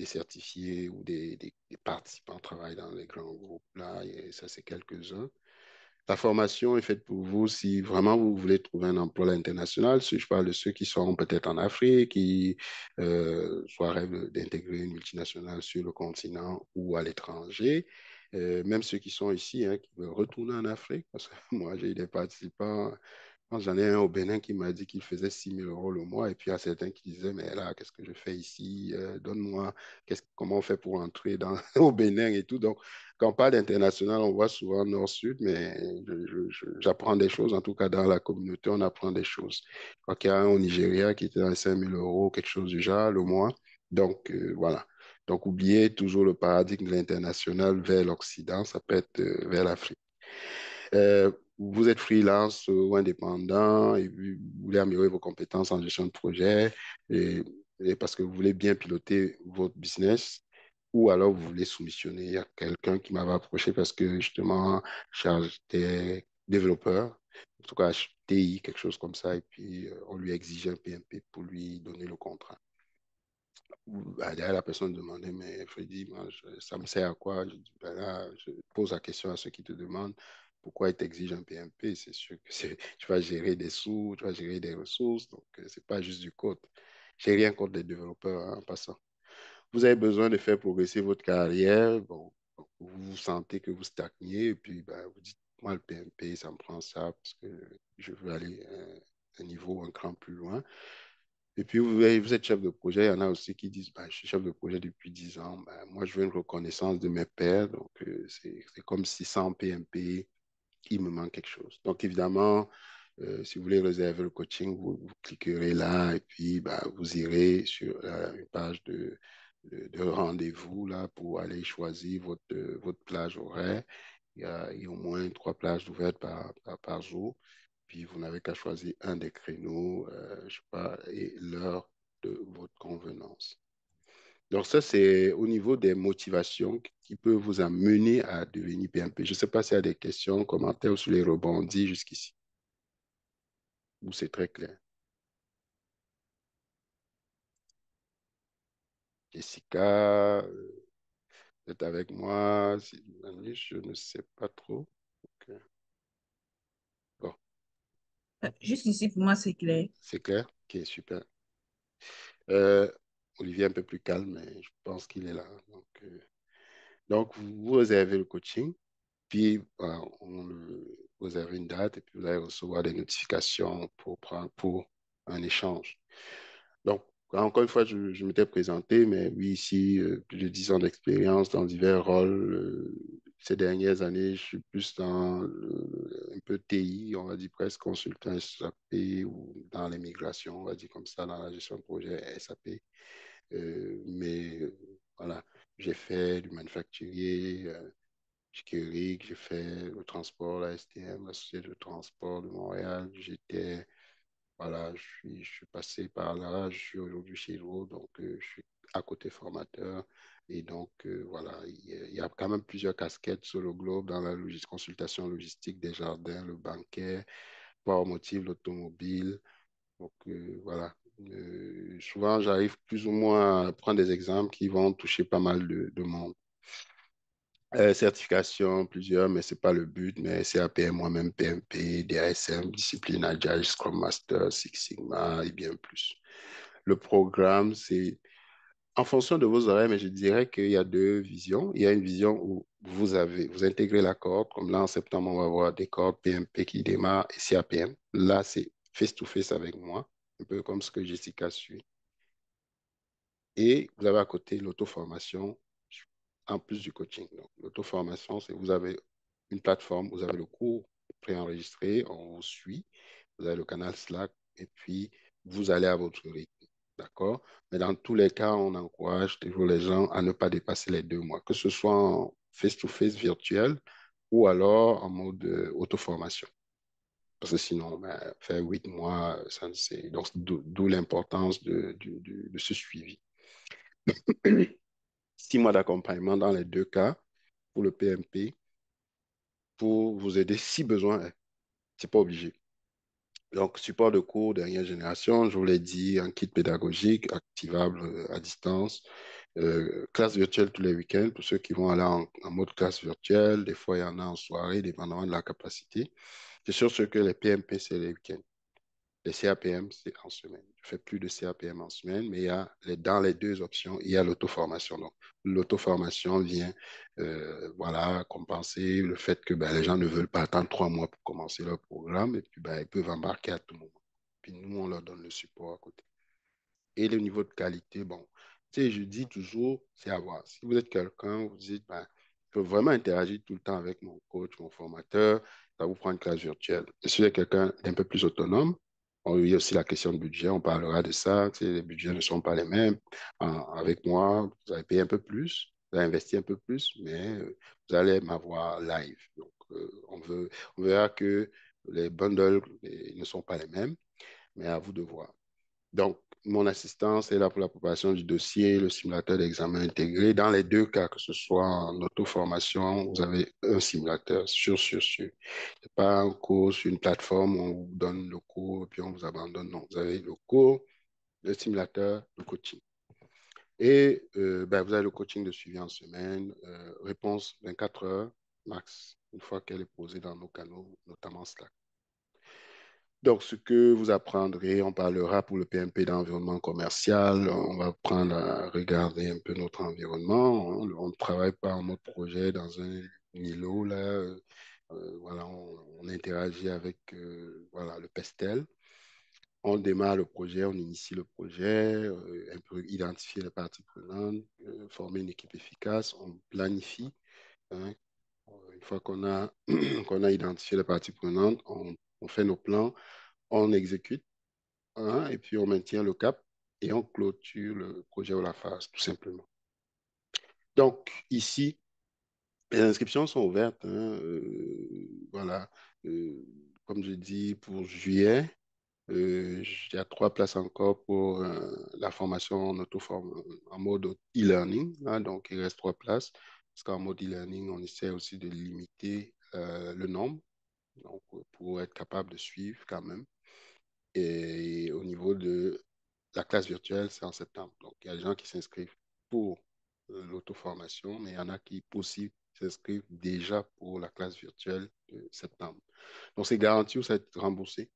certifiés ou des participants travaillent dans les grands groupes. Là, et ça, c'est quelques-uns. La formation est faite pour vous si vraiment vous voulez trouver un emploi à l'international. Si je parle de ceux qui sont peut-être en Afrique, qui soit rêvent d'intégrer une multinationale sur le continent ou à l'étranger. Même ceux qui sont ici, hein, qui veulent retourner en Afrique. Parce que moi, j'ai eu des participants. J'en ai un au Bénin qui m'a dit qu'il faisait 6 000 € le mois. Et puis, il y a certains qui disaient, mais là, qu'est-ce que je fais ici? Donne-moi, comment on fait pour entrer au Bénin et tout. Donc, quand on parle d'international, on voit souvent nord-sud, mais j'apprends des choses. En tout cas, dans la communauté, on apprend des choses. Je crois qu'il y a un au Nigeria qui était à 5 000 €, quelque chose du genre, le mois. Donc, voilà. Donc, oubliez toujours le paradigme de l'international vers l'Occident, ça peut être vers l'Afrique. Vous êtes freelance ou indépendant et vous voulez améliorer vos compétences en gestion de projet et, et parce que vous voulez bien piloter votre business ou alors vous voulez soumissionner. Il y a quelqu'un qui m'avait approché parce que justement, je cherche des développeurs, en tout cas TI, quelque chose comme ça, et puis on lui exigeait un PMP pour lui donner le contrat. Bah, derrière, la personne demandait, mais Freddy, moi, ça me sert à quoi? Je dis, ben là, je pose la question à ceux qui te demandent pourquoi ils t'exigent un PMP. C'est sûr que tu vas gérer des sous, tu vas gérer des ressources, donc c'est pas juste du code. J'ai rien contre les développeurs, hein, en passant. Vous avez besoin de faire progresser votre carrière. Bon, vous vous sentez que vous stagnez, et puis ben, vous dites, moi, le PMP, ça me prend ça parce que je veux aller un niveau, un cran plus loin. Et puis, vous êtes chef de projet. Il y en a aussi qui disent, bah, je suis chef de projet depuis 10 ans. Bah, moi, je veux une reconnaissance de mes pairs. Donc, c'est comme si sans PMP, il me manque quelque chose. Donc, évidemment, si vous voulez réserver le coaching, vous cliquerez là et puis bah, vous irez sur une page de rendez-vous là, pour aller choisir votre plage horaire. Il y a au moins 3 plages ouvertes par jour. Puis vous n'avez qu'à choisir un des créneaux, je sais pas, et l'heure de votre convenance. Donc ça, c'est au niveau des motivations qui peuvent vous amener à devenir PMP. Je ne sais pas s'il y a des questions, commentaires ou sur les rebondis jusqu'ici, ou c'est très clair. Jessica, vous êtes avec moi? Manu, je ne sais pas trop. Ok. Bon, Juste ici, pour moi, c'est clair. c'est clair? Ok, super. Euh, Olivier est un peu plus calme, mais je pense qu'il est là. Donc, vous réservez le coaching. Puis, vous avez une date et puis vous allez recevoir des notifications pour un échange. Donc, encore une fois, je m'étais présenté, mais oui, ici, plus de 10 ans d'expérience dans divers rôles. Ces dernières années, je suis plus dans un peu TI, on va dire presque consultant SAP ou dans les migrations, on va dire comme ça, dans la gestion de projet SAP. Mais voilà. J'ai fait du manufacturier, Keurig, j'ai fait le transport, la STM, la Société de transport de Montréal. Voilà, je suis passé par là. Je suis aujourd'hui chez Hydro, donc je suis à côté formateur. Et donc, voilà, il y a quand même plusieurs casquettes sur le globe dans la consultation logistique des jardins, le banquet, Power Motive, l'automobile. Donc, voilà. Souvent, j'arrive plus ou moins à prendre des exemples qui vont toucher pas mal de monde. Certification, plusieurs, mais c'est pas le but. Mais CAPM, moi-même, PMP, DASM, discipline Agile, Scrum Master, Six Sigma et bien plus. Le programme, c'est en fonction de vos horaires, mais je dirais qu'il y a deux visions. Il y a une vision où vous intégrez la corde, comme là en septembre, on va avoir des cordes PMP qui démarrent et CAPM. Là, c'est face-to-face avec moi, un peu comme ce que Jessica suit. Et vous avez à côté l'auto-formation en plus du coaching. Donc, l'auto-formation, c'est vous avez une plateforme, vous avez le cours préenregistré, on vous suit, vous avez le canal Slack et puis vous allez à votre rythme. D'accord? Mais dans tous les cas, on encourage toujours les gens à ne pas dépasser les 2 mois, que ce soit en face-to-face virtuel ou alors en mode auto-formation. Parce que sinon, ben, faire 8 mois, ça, c'est, donc, d'où l'importance de ce suivi. 6 mois d'accompagnement dans les deux cas pour le PMP pour vous aider si besoin est. C'est pas obligé. Donc, support de cours dernière génération, je vous l'ai dit, un kit pédagogique activable à distance, classe virtuelle tous les week-ends pour ceux qui vont aller en mode classe virtuelle. Des fois, il y en a en soirée, dépendamment de la capacité. C'est sûr ce que les PMP, c'est les week-ends. Les CAPM, c'est en semaine. Je fais plus de CAPM en semaine, mais dans les deux options, il y a l'auto-formation. Donc, l'auto-formation vient voilà, compenser le fait que ben, les gens ne veulent pas attendre 3 mois pour commencer leur programme et puis ben, ils peuvent embarquer à tout moment. Puis nous, on leur donne le support à côté. Et le niveau de qualité, bon, tu sais, je dis toujours, c'est à voir. Si vous êtes quelqu'un, vous dites, ben, je peux vraiment interagir tout le temps avec mon coach, mon formateur, ça vous prend une classe virtuelle. Et si vous êtes quelqu'un d'un peu plus autonome, bon, il y a aussi la question de budget, on parlera de ça. Tu sais, les budgets ne sont pas les mêmes. Avec moi, vous allez payer un peu plus, vous allez investir un peu plus, mais vous allez m'avoir live. Donc, on verra que les bundles ne sont pas les mêmes, mais à vous de voir. Donc, mon assistance est là pour la préparation du dossier, le simulateur d'examen intégré. Dans les deux cas, que ce soit en auto-formation, vous avez un simulateur, sûr. C'est pas un cours sur une plateforme où on vous donne le cours et puis on vous abandonne. Non, vous avez le cours, le simulateur, le coaching. Et ben, vous avez le coaching de suivi en semaine, réponse 24 heures max, une fois qu'elle est posée dans nos canaux, notamment Slack. Donc, ce que vous apprendrez, on parlera pour le PMP d'environnement commercial. On va apprendre à regarder un peu notre environnement. On ne travaille pas en mode projet dans un îlot, là. Voilà, on interagit avec voilà, le pestel. On démarre le projet, on initie le projet, un peu identifier les parties prenantes, former une équipe efficace, on planifie. Hein. Une fois qu'on a, qu'on a identifié les parties prenantes, on fait nos plans, on exécute, hein, et puis on maintient le cap et on clôture le projet ou la phase, tout simplement. Donc, ici, les inscriptions sont ouvertes. Hein, voilà. Euh, Comme je dis, pour juillet, il y a 3 places encore pour la formation en mode e-learning. Hein, donc, il reste 3 places. Parce qu'en mode e-learning, on essaie aussi de limiter le nombre, donc, pour être capable de suivre quand même. Et au niveau de la classe virtuelle, c'est en septembre. Donc, il y a des gens qui s'inscrivent pour l'auto-formation, mais il y en a qui aussi s'inscrivent déjà pour la classe virtuelle de septembre. Donc, c'est garanti, vous êtes remboursé.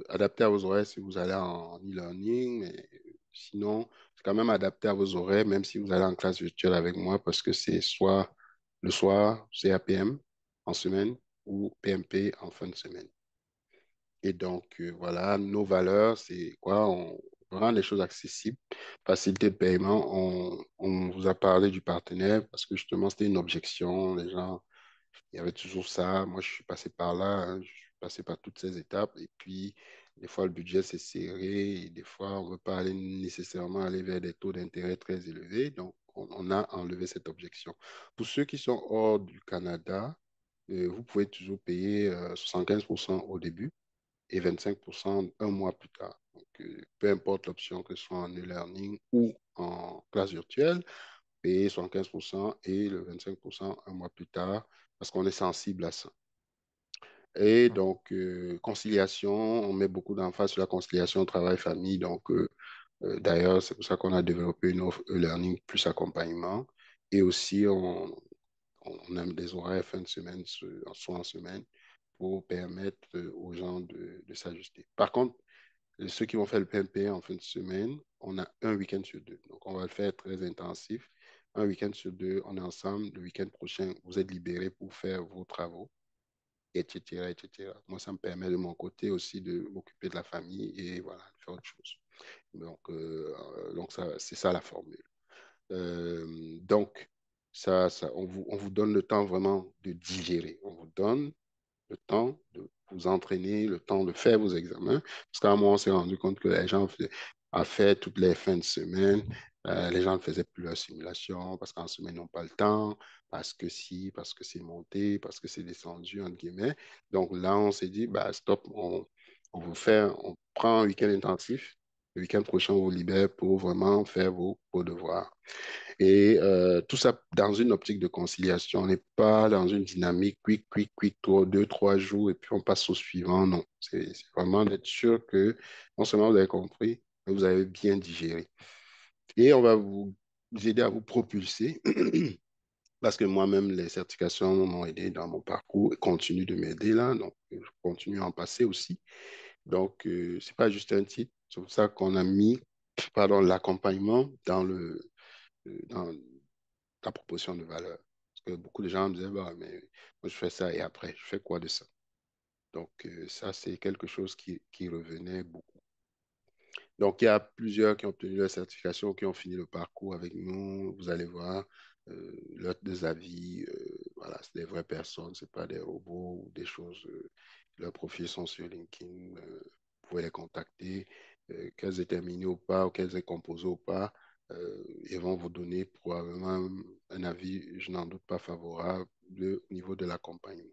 Adapté à vos horaires si vous allez en e-learning, mais sinon, c'est quand même adapté à vos horaires, même si vous allez en classe virtuelle avec moi, parce que c'est soit le soir, CAPM en semaine, ou PMP en fin de semaine. Et donc, voilà, nos valeurs, c'est quoi? On rend les choses accessibles, facilité de paiement. On vous a parlé du partenaire parce que justement, c'était une objection. Les gens, il y avait toujours ça. Moi, je suis passé par là, hein, je suis passé par toutes ces étapes. Et puis, des fois, le budget s'est serré. Et des fois, on ne veut pas aller nécessairement aller vers des taux d'intérêt très élevés. Donc, on a enlevé cette objection. Pour ceux qui sont hors du Canada, vous pouvez toujours payer 75% au début et 25% un mois plus tard. Donc, peu importe l'option, que ce soit en e-learning ou en classe virtuelle, payer 75% et le 25% un mois plus tard, parce qu'on est sensible à ça. Et donc, conciliation, on met beaucoup d'emphase sur la conciliation travail-famille. Donc, d'ailleurs, c'est pour ça qu'on a développé une offre e-learning plus accompagnement. Et aussi, on a des horaires fin de semaine, soit en semaine, pour permettre aux gens de s'ajuster. Par contre, ceux qui vont faire le PMP en fin de semaine, on a un week-end sur deux. Donc, on va le faire très intensif. Un week-end sur deux, on est ensemble. Le week-end prochain, vous êtes libérés pour faire vos travaux, etc., etc. Moi, ça me permet de mon côté aussi de m'occuper de la famille et voilà, de faire autre chose. Donc ça, c'est ça la formule. Donc, on vous donne le temps vraiment de digérer. On vous donne le temps de vous entraîner, le temps de faire vos examens. Parce qu'à un moment, on s'est rendu compte que les gens à faire toutes les fins de semaine, les gens ne faisaient plus leur simulation parce qu'en semaine, ils n'ont pas le temps, parce que si, parce que c'est monté, parce que c'est descendu, entre guillemets. Donc là, on s'est dit, bah, stop, on prend un week-end intensif. Le week-end prochain, on vous libère pour vraiment faire vos devoirs. Et tout ça dans une optique de conciliation. On n'est pas dans une dynamique quick, quick, quick, deux, trois jours, et puis on passe au suivant. Non, c'est vraiment d'être sûr que non seulement vous avez compris, mais vous avez bien digéré. Et on va vous aider à vous propulser, parce que moi-même, les certifications m'ont aidé dans mon parcours et continuent de m'aider là. Donc, je continue à en passer aussi. Donc, c'est pas juste un titre. C'est pour ça qu'on a mis, pardon, l'accompagnement dans ta proposition de valeur. Parce que beaucoup de gens me disaient, bah, mais moi, je fais ça et après, je fais quoi de ça? Donc, ça, c'est quelque chose qui revenait beaucoup. Donc, il y a plusieurs qui ont obtenu leur certification, qui ont fini le parcours avec nous. Vous allez voir leurs deux avis. Voilà, c'est des vraies personnes, ce pas des robots ou des choses. Leurs profils sont sur LinkedIn. Vous pouvez les contacter, qu'elles aient terminé ou pas, ou qu'elles aient composé ou pas. Ils vont vous donner probablement un avis, je n'en doute pas favorable, au niveau de l'accompagnement.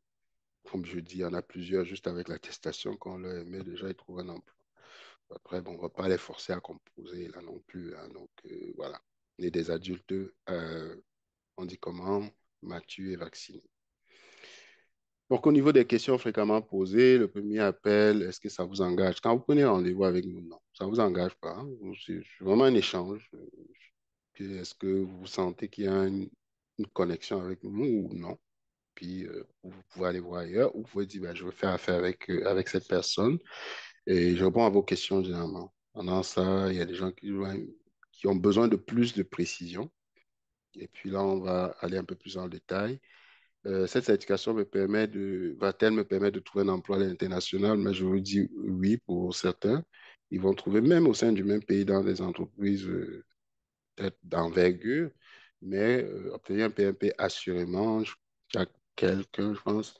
Comme je dis, il y en a plusieurs, juste avec l'attestation qu'on leur émet, déjà, ils trouvent un emploi. Après, bon, on ne va pas les forcer à composer là non plus, hein. Donc, voilà. On est des adultes, on dit comment, matures et vaccinés. Donc, au niveau des questions fréquemment posées, le premier appel, est-ce que ça vous engage? Quand vous prenez rendez-vous avec nous, non, ça ne vous engage pas, hein. C'est vraiment un échange. Est-ce que vous sentez qu'il y a une connexion avec nous ou non? Puis, vous pouvez aller voir ailleurs ou vous pouvez dire, ben, je veux faire affaire avec cette personne. Et je réponds à vos questions généralement. Pendant ça, il y a des gens qui ont besoin de plus de précision. Et puis là, on va aller un peu plus en détail. Cette certification va-t-elle me permettre de trouver un emploi à l'international? Mais je vous dis oui pour certains. Ils vont trouver même au sein du même pays dans des entreprises peut-être d'envergure, mais obtenir un PMP assurément. Il y a quelqu'un, je pense,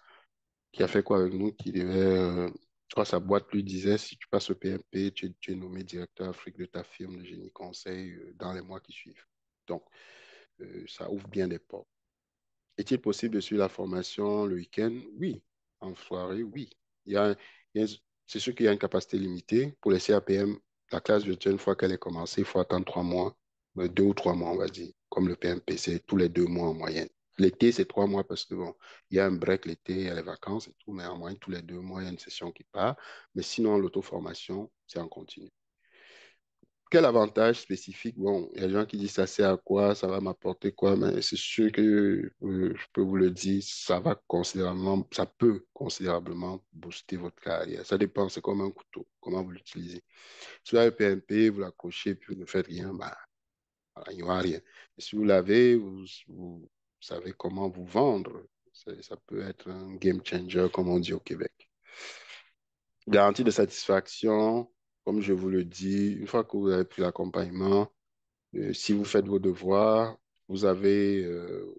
qui a fait quoi avec nous, qui devait, je crois que sa boîte lui disait, si tu passes au PMP, tu es nommé directeur Afrique de ta firme de génie conseil dans les mois qui suivent. Donc, ça ouvre bien des portes. Est-il possible de suivre la formation le week-end? Oui. En soirée, oui. Il y a, il y a- c'est sûr qu'il y a une capacité limitée. Pour les CAPM, la classe virtuelle, une fois qu'elle est commencée, il faut attendre 3 mois, 2 ou 3 mois, on va dire. Comme le PMP, c'est tous les 2 mois en moyenne. L'été, c'est 3 mois parce que bon, il y a un break l'été, il y a les vacances et tout, mais en moyenne, tous les 2 mois, il y a une session qui part. Mais sinon, l'auto-formation, c'est en continu. Quel avantage spécifique? Bon, il y a des gens qui disent ça sert à quoi, ça va m'apporter quoi, mais c'est sûr que je peux vous le dire, ça peut considérablement booster votre carrière. Ça dépend, c'est comme un couteau, comment vous l'utilisez. Si vous avez PMP, vous l'accrochez puis vous ne faites rien, bah, voilà, il n'y aura rien. Et si vous l'avez, vous savez comment vous vendre. Ça peut être un game changer, comme on dit au Québec. Garantie de satisfaction, comme je vous le dis, une fois que vous avez pris l'accompagnement, si vous faites vos devoirs, vous avez, euh,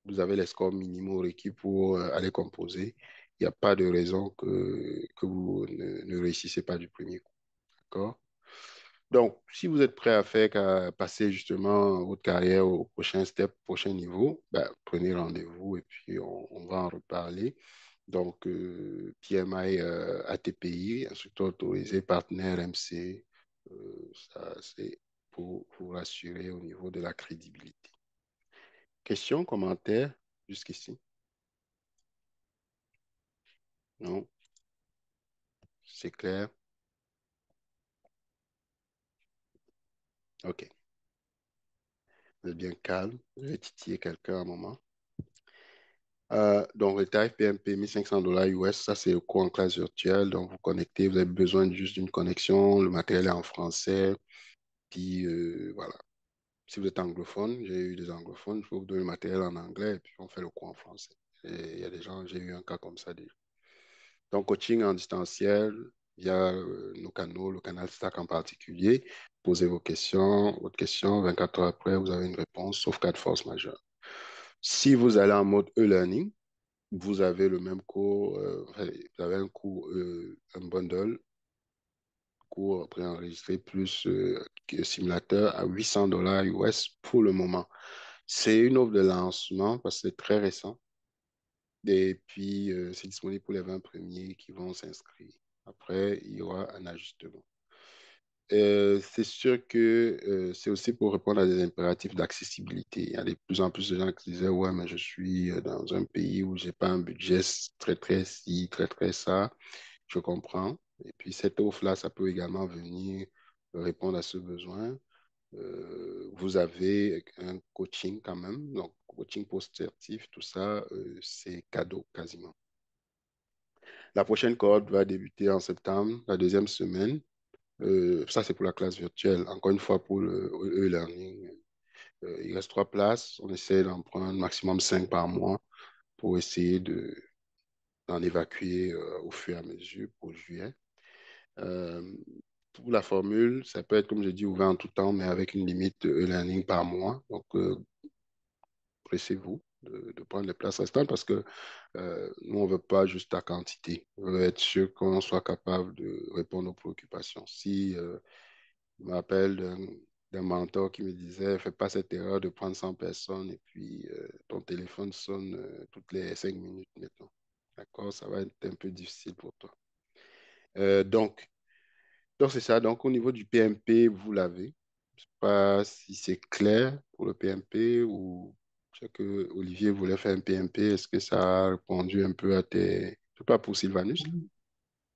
vous avez les scores minimaux requis pour aller composer. Il n'y a pas de raison que vous ne réussissez pas du premier coup. D'accord? Donc, si vous êtes prêt à faire, à passer justement votre carrière au prochain step, prochain niveau, ben, prenez rendez-vous et puis on va en reparler. Donc, PMI ATPI, instructeur autorisé, partenaire MC, ça c'est pour vous rassurer au niveau de la crédibilité. Questions, commentaires jusqu'ici? Non? C'est clair? OK. Vous êtes bien calme. Je vais titiller quelqu'un un moment. Donc, le tarif PMP, $1 500 US, ça c'est le cours en classe virtuelle. Donc, vous connectez, vous avez besoin juste d'une connexion. Le matériel est en français. Puis, voilà. Si vous êtes anglophone, j'ai eu des anglophones, je peux vous donner le matériel en anglais et puis on fait le cours en français. Et il y a des gens, j'ai eu un cas comme ça déjà. Donc, coaching en distanciel via nos canaux, le canal Stack en particulier. Posez vos questions, votre question, 24 heures après, vous avez une réponse, sauf cas de force majeure. Si vous allez en mode e-learning, vous avez le même cours, enfin, vous avez un cours, un bundle, cours préenregistré plus simulateur à $800 US pour le moment. C'est une offre de lancement parce que c'est très récent. Et puis, c'est disponible pour les 20 premiers qui vont s'inscrire. Après, il y aura un ajustement. C'est sûr que c'est aussi pour répondre à des impératifs d'accessibilité. Il y a de plus en plus de gens qui disaient, ouais, mais je suis dans un pays où j'ai pas un budget très, très ci, très, très ça. Je comprends. Et puis, cette offre-là, ça peut également venir répondre à ce besoin. Vous avez un coaching quand même, donc coaching post-certif, tout ça, c'est cadeau quasiment. La prochaine cohorte va débuter en septembre, la deuxième semaine. Ça, c'est pour la classe virtuelle. Encore une fois, pour le e-learning, il reste 3 places. On essaie d'en prendre maximum 5 par mois pour essayer d'en évacuer au fur et à mesure pour juillet. Euh, pour la formule, ça peut être, comme je dis, ouvert en tout temps, mais avec une limite de e-learning par mois. Donc, pressez-vous de prendre les places restantes parce que nous, on ne veut pas juste la quantité. On veut être sûr qu'on soit capable de répondre aux préoccupations. Si je me rappelle d'un mentor qui me disait, fais pas cette erreur de prendre 100 personnes et puis ton téléphone sonne toutes les 5 minutes maintenant. D'accord? Ça va être un peu difficile pour toi. Euh, donc, donc, c'est ça. Donc, au niveau du PMP, vous l'avez. Je sais pas si c'est clair pour le PMP ou je sais que Olivier voulait faire un PMP. Est-ce que ça a répondu un peu à tes... Je sais pas pour Sylvanus. Oui,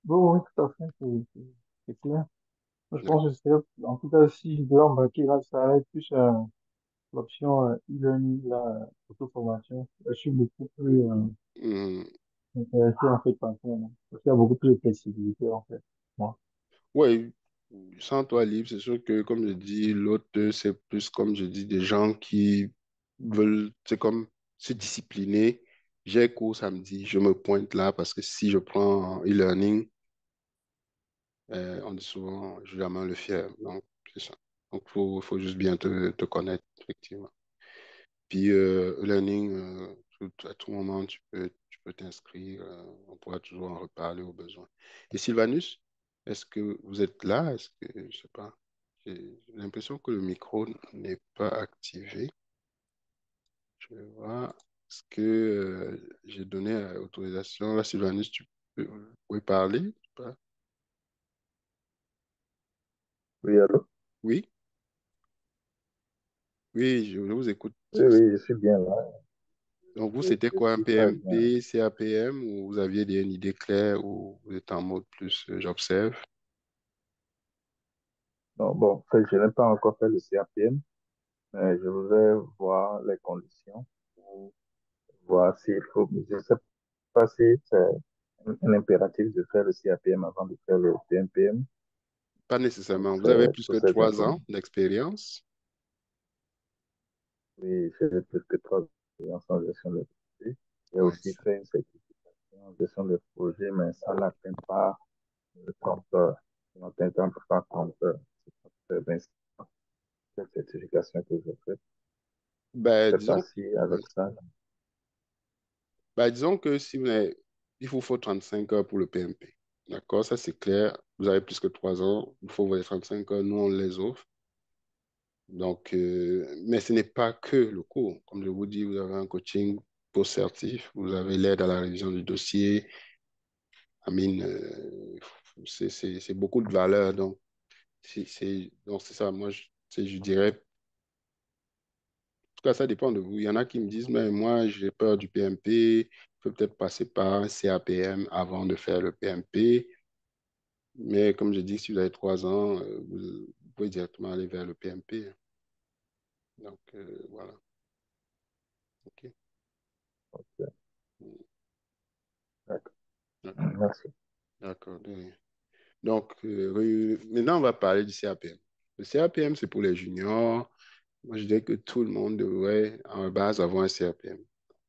bon, oui, tout à fait, c'est clair. Je pense que c'est, en tout cas, si je devais embarquer là, ça allait être plus l'option e-learning, là, auto-formation. Je suis beaucoup plus Hmm. intéressé en fait par ça, là. Parce qu'il y a beaucoup plus de flexibilité en fait. Moi. Oui, sans toi libre, c'est sûr que, comme je dis, l'autre, c'est plus, comme je dis, des gens qui veulent, c'est comme se discipliner. J'ai cours samedi, je me pointe là parce que si je prends e-learning, on dit souvent, je la main le fier. Donc, c'est ça. Donc, faut juste bien te connaître, effectivement. Puis, learning, à tout moment, tu peux t'inscrire. On pourra toujours en reparler au besoin. Et Sylvanus, est-ce que vous êtes là? Est-ce que, je sais pas, j'ai l'impression que le micro n'est pas activé. Je vais voir. Est-ce que j'ai donné autorisation? Là, Sylvanus, tu peux, oui, parler? Je sais pas. Oui, allô? Oui, oui, je vous écoute. Oui, oui, je suis bien là. Donc, vous, Je, c'était je quoi, un suis très bien. PMP, CAPM, ou vous aviez une idée claire, ou vous êtes en mode plus j'observe? Non, bon, en fait, je n'ai pas encore fait le CAPM, mais je voudrais voir les conditions pour voir s'il faut. Je ne sais pas si c'est un impératif de faire le CAPM avant de faire le PMPM. Pas Donc, nécessairement. Vous avez c'est plus que pour cette 3 ans information. d'expérience. Oui, j'ai plus que 3 ans en gestion de projet. J'ai Ouais. aussi fait une certification en gestion de projet, mais ça n'atteint pas le compteur. Ça n'atteint pas le compteur. C'est bien cette certification que j'ai faite. Ben, Je ne sais pas disons, si ouais. avec ça, Ben, disons que si vous avez, il vous faut 35 heures pour le PMP. D'accord, ça c'est clair. vous avez plus que 3 ans, il faut les 35 heures, nous, on les offre. Donc, mais ce n'est pas que le cours. Comme je vous dis, vous avez un coaching post-certif, vous avez l'aide à la révision du dossier. I mean, c'est beaucoup de valeur. Donc, donc c'est ça. Moi, je dirais, en tout cas, ça dépend de vous. Il y en a qui me disent, mais moi, j'ai peur du PMP. Je peux peut-être passer par un CAPM avant de faire le PMP. Mais comme je dis, si vous avez 3 ans, vous pouvez directement aller vers le PMP. Donc, voilà. OK. Ok, Mm. d'accord. D'accord. Merci. D'accord. De rien. Donc, maintenant, on va parler du CAPM. Le CAPM, c'est pour les juniors. Moi, je dirais que tout le monde devrait, en base, avoir un CAPM.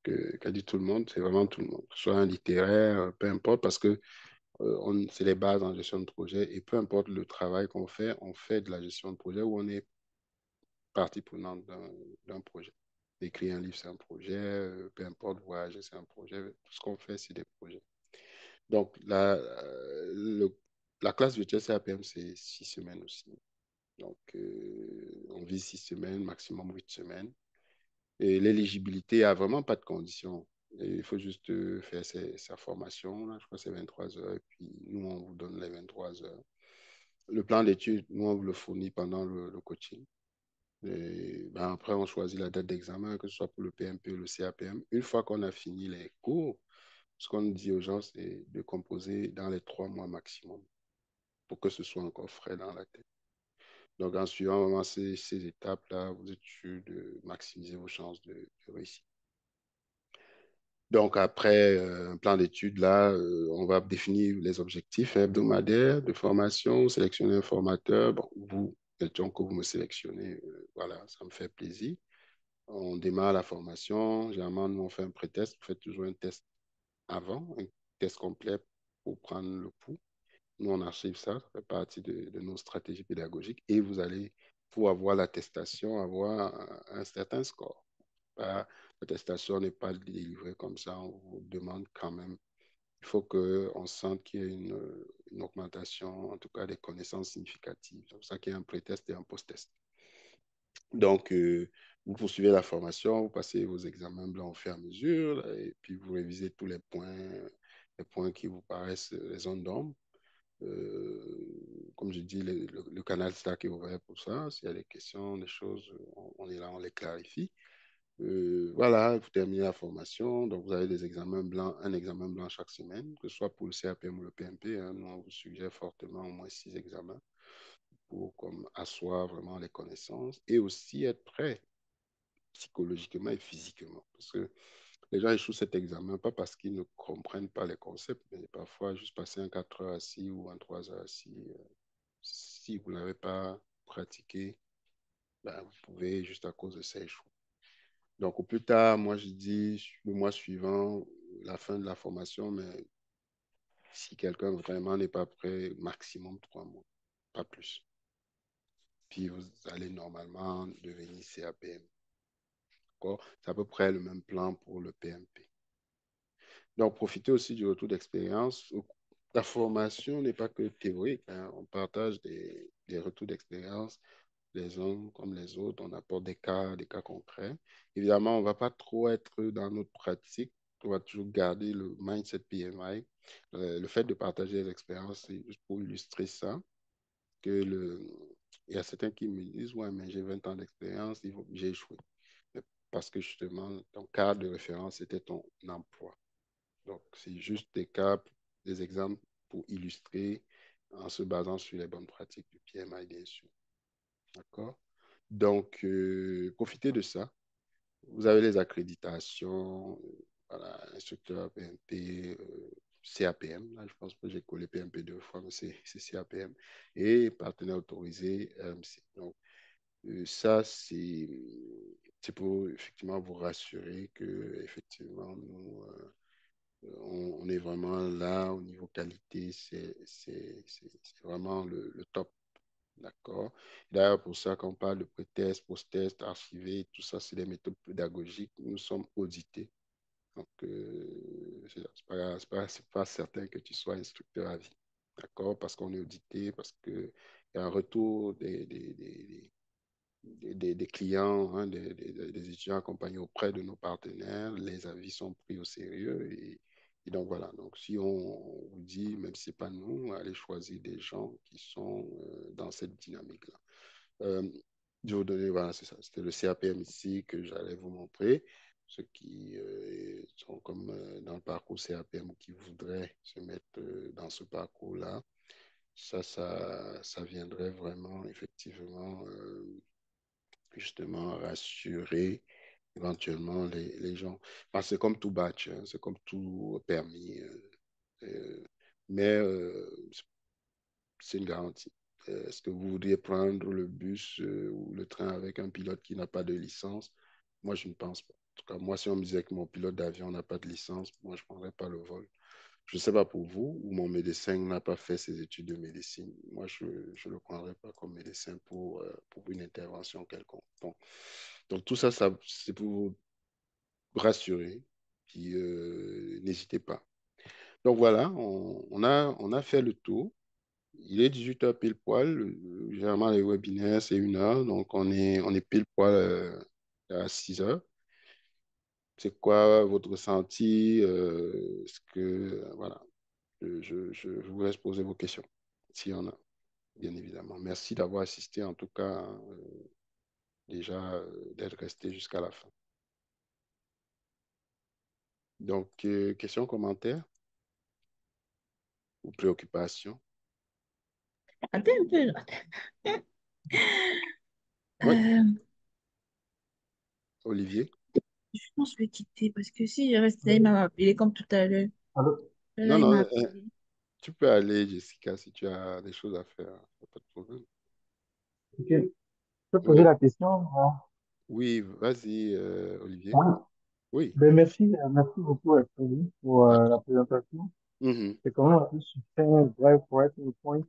Quand je dis tout le monde, c'est vraiment tout le monde. Que ce soit un littéraire, peu importe, parce que c'est les bases en gestion de projet. Et peu importe le travail qu'on fait, on fait de la gestion de projet ou on est partie prenante d'un projet. Écrire un livre, c'est un projet. Peu importe, voyager, c'est un projet. Tout ce qu'on fait, c'est des projets. Donc, la classe virtuelle CAPM, c'est 6 semaines aussi. Donc, on vise 6 semaines, maximum 8 semaines. Et l'éligibilité, il n'y a vraiment pas de conditions. Et il faut juste faire sa formation. Là, je crois que c'est 23 heures. Et puis, nous, on vous donne les 23 heures. Le plan d'études, nous, on vous le fournit pendant le coaching. Et ben, après, on choisit la date d'examen, que ce soit pour le PMP ou le CAPM. Une fois qu'on a fini les cours, ce qu'on dit aux gens, c'est de composer dans les 3 mois maximum pour que ce soit encore frais dans la tête. Donc, en suivant vraiment ces étapes-là, vous êtes sûr de maximiser vos chances de réussir. Donc, après un plan d'études, là, on va définir les objectifs hebdomadaires de formation, sélectionner un formateur. Bon, vous, quelqu'un que vous me sélectionnez, voilà, ça me fait plaisir. On démarre la formation. Généralement, nous, on fait un pré-test. Vous faites toujours un test avant, un test complet pour prendre le pouls. Nous, on archive ça, ça fait partie de nos stratégies pédagogiques et vous allez, pour avoir l'attestation, avoir un certain score. L'attestation n'est pas délivrée comme ça, on vous demande quand même. Il faut qu'on sente qu'il y ait une augmentation, en tout cas des connaissances significatives. C'est pour ça qu'il y a un pré-test et un post-test. Donc, vous poursuivez la formation, vous passez vos examens blancs au fur et à mesure, là, et puis vous révisez tous les points qui vous paraissent les zones d'ombre. Comme je dis, le canal Slack est ouvert pour ça. S'il y a des questions, des choses, on est là, on les clarifie. Voilà, vous terminez la formation. Donc, vous avez des examens blancs, un examen blanc chaque semaine, que ce soit pour le CAPM ou le PMP. Hein. Nous, on vous suggère fortement au moins 6 examens pour comme, asseoir vraiment les connaissances et aussi être prêt psychologiquement et physiquement. Parce que les gens échouent cet examen, pas parce qu'ils ne comprennent pas les concepts, mais parfois juste passer un 4 heures assis ou un 3 heures assis. Si vous n'avez pas pratiqué, ben, vous pouvez, juste à cause de ça, échouer. Donc, au plus tard, moi, je dis le mois suivant, la fin de la formation, mais si quelqu'un vraiment n'est pas prêt, maximum 3 mois, pas plus. Puis, vous allez normalement devenir CAPM. C'est à peu près le même plan pour le PMP. Donc, profitez aussi du retour d'expérience. La formation n'est pas que théorique, hein. On partage des retours d'expérience les uns comme les autres. On apporte des cas concrets. Évidemment, on ne va pas trop être dans notre pratique. On va toujours garder le mindset PMI. Le fait de partager les expériences, c'est juste pour illustrer ça. Que il y a certains qui me disent, ouais, mais j'ai 20 ans d'expérience, j'ai échoué. Parce que justement, ton cadre de référence était ton emploi. Donc, c'est juste des cas, des exemples pour illustrer en se basant sur les bonnes pratiques du PMI, bien sûr. D'accord? Donc, profitez de ça. Vous avez les accréditations, voilà, instructeur PMP, CAPM. Là, je pense que j'ai collé PMP 2 fois, mais c'est CAPM. Et partenaire autorisé RMC. Donc, ça, c'est pour effectivement vous rassurer que effectivement, nous, on est vraiment là au niveau qualité. C'est vraiment le top. D'accord. D'ailleurs, pour ça, quand on parle de pré-test, post-test, archivé, tout ça, c'est des méthodes pédagogiques. Nous sommes audités. Donc, c'est pas certain que tu sois instructeur à vie. d'accord, parce qu'on est audité, parce qu'il y a un retour des clients, hein, des étudiants accompagnés auprès de nos partenaires. Les avis sont pris au sérieux. Et donc, voilà. Donc, si on vous dit, même si ce n'est pas nous, allez choisir des gens qui sont dans cette dynamique-là. Euh, je vais vous donner, voilà, c'est ça. C'était le CAPM ici que j'allais vous montrer. Ceux qui sont comme dans le parcours CAPM ou qui voudraient se mettre dans ce parcours-là, ça viendrait vraiment, effectivement, justement, rassurer éventuellement les gens. Enfin, c'est comme tout batch, hein, c'est comme tout permis. Euh, mais c'est une garantie. Est-ce que vous voudriez prendre le bus ou le train avec un pilote qui n'a pas de licence? Moi, je ne pense pas. En tout cas, moi, si on me disait que mon pilote d'avion n'a pas de licence, moi, je ne prendrais pas le vol. Je ne sais pas pour vous, ou mon médecin n'a pas fait ses études de médecine. Moi, je ne le prendrais pas comme médecin pour une intervention quelconque. Bon. Donc, tout ça, c'est pour vous rassurer. Puis, n'hésitez pas. Donc, voilà, on a fait le tour. Il est 18 heures pile poil. Généralement, les webinaires, c'est 1 heure. Donc, on est pile poil à 6 heures. C'est quoi votre ressenti? Est-ce que, voilà, je vous laisse poser vos questions, s'il y en a, bien évidemment. Merci d'avoir assisté, en tout cas, hein, déjà, d'être resté jusqu'à la fin. Donc, questions, commentaires ou préoccupations? Attends un peu. Oui, Euh, Olivier? je pense que je vais quitter parce que si je reste là, il m'a appelé comme tout à l'heure. Alors, Là, Non, il non, m'a appelé. tu peux aller, Jessica, si tu as des choses à faire. Y a pas de problème. ok. Je peux poser Oui, la question, hein? oui, vas-y, Olivier. Oui. Oui. Ben, merci beaucoup, Frédéric, pour la D'accord. présentation. Mhm, C'est quand même un peu succinct, bref, pour être au point.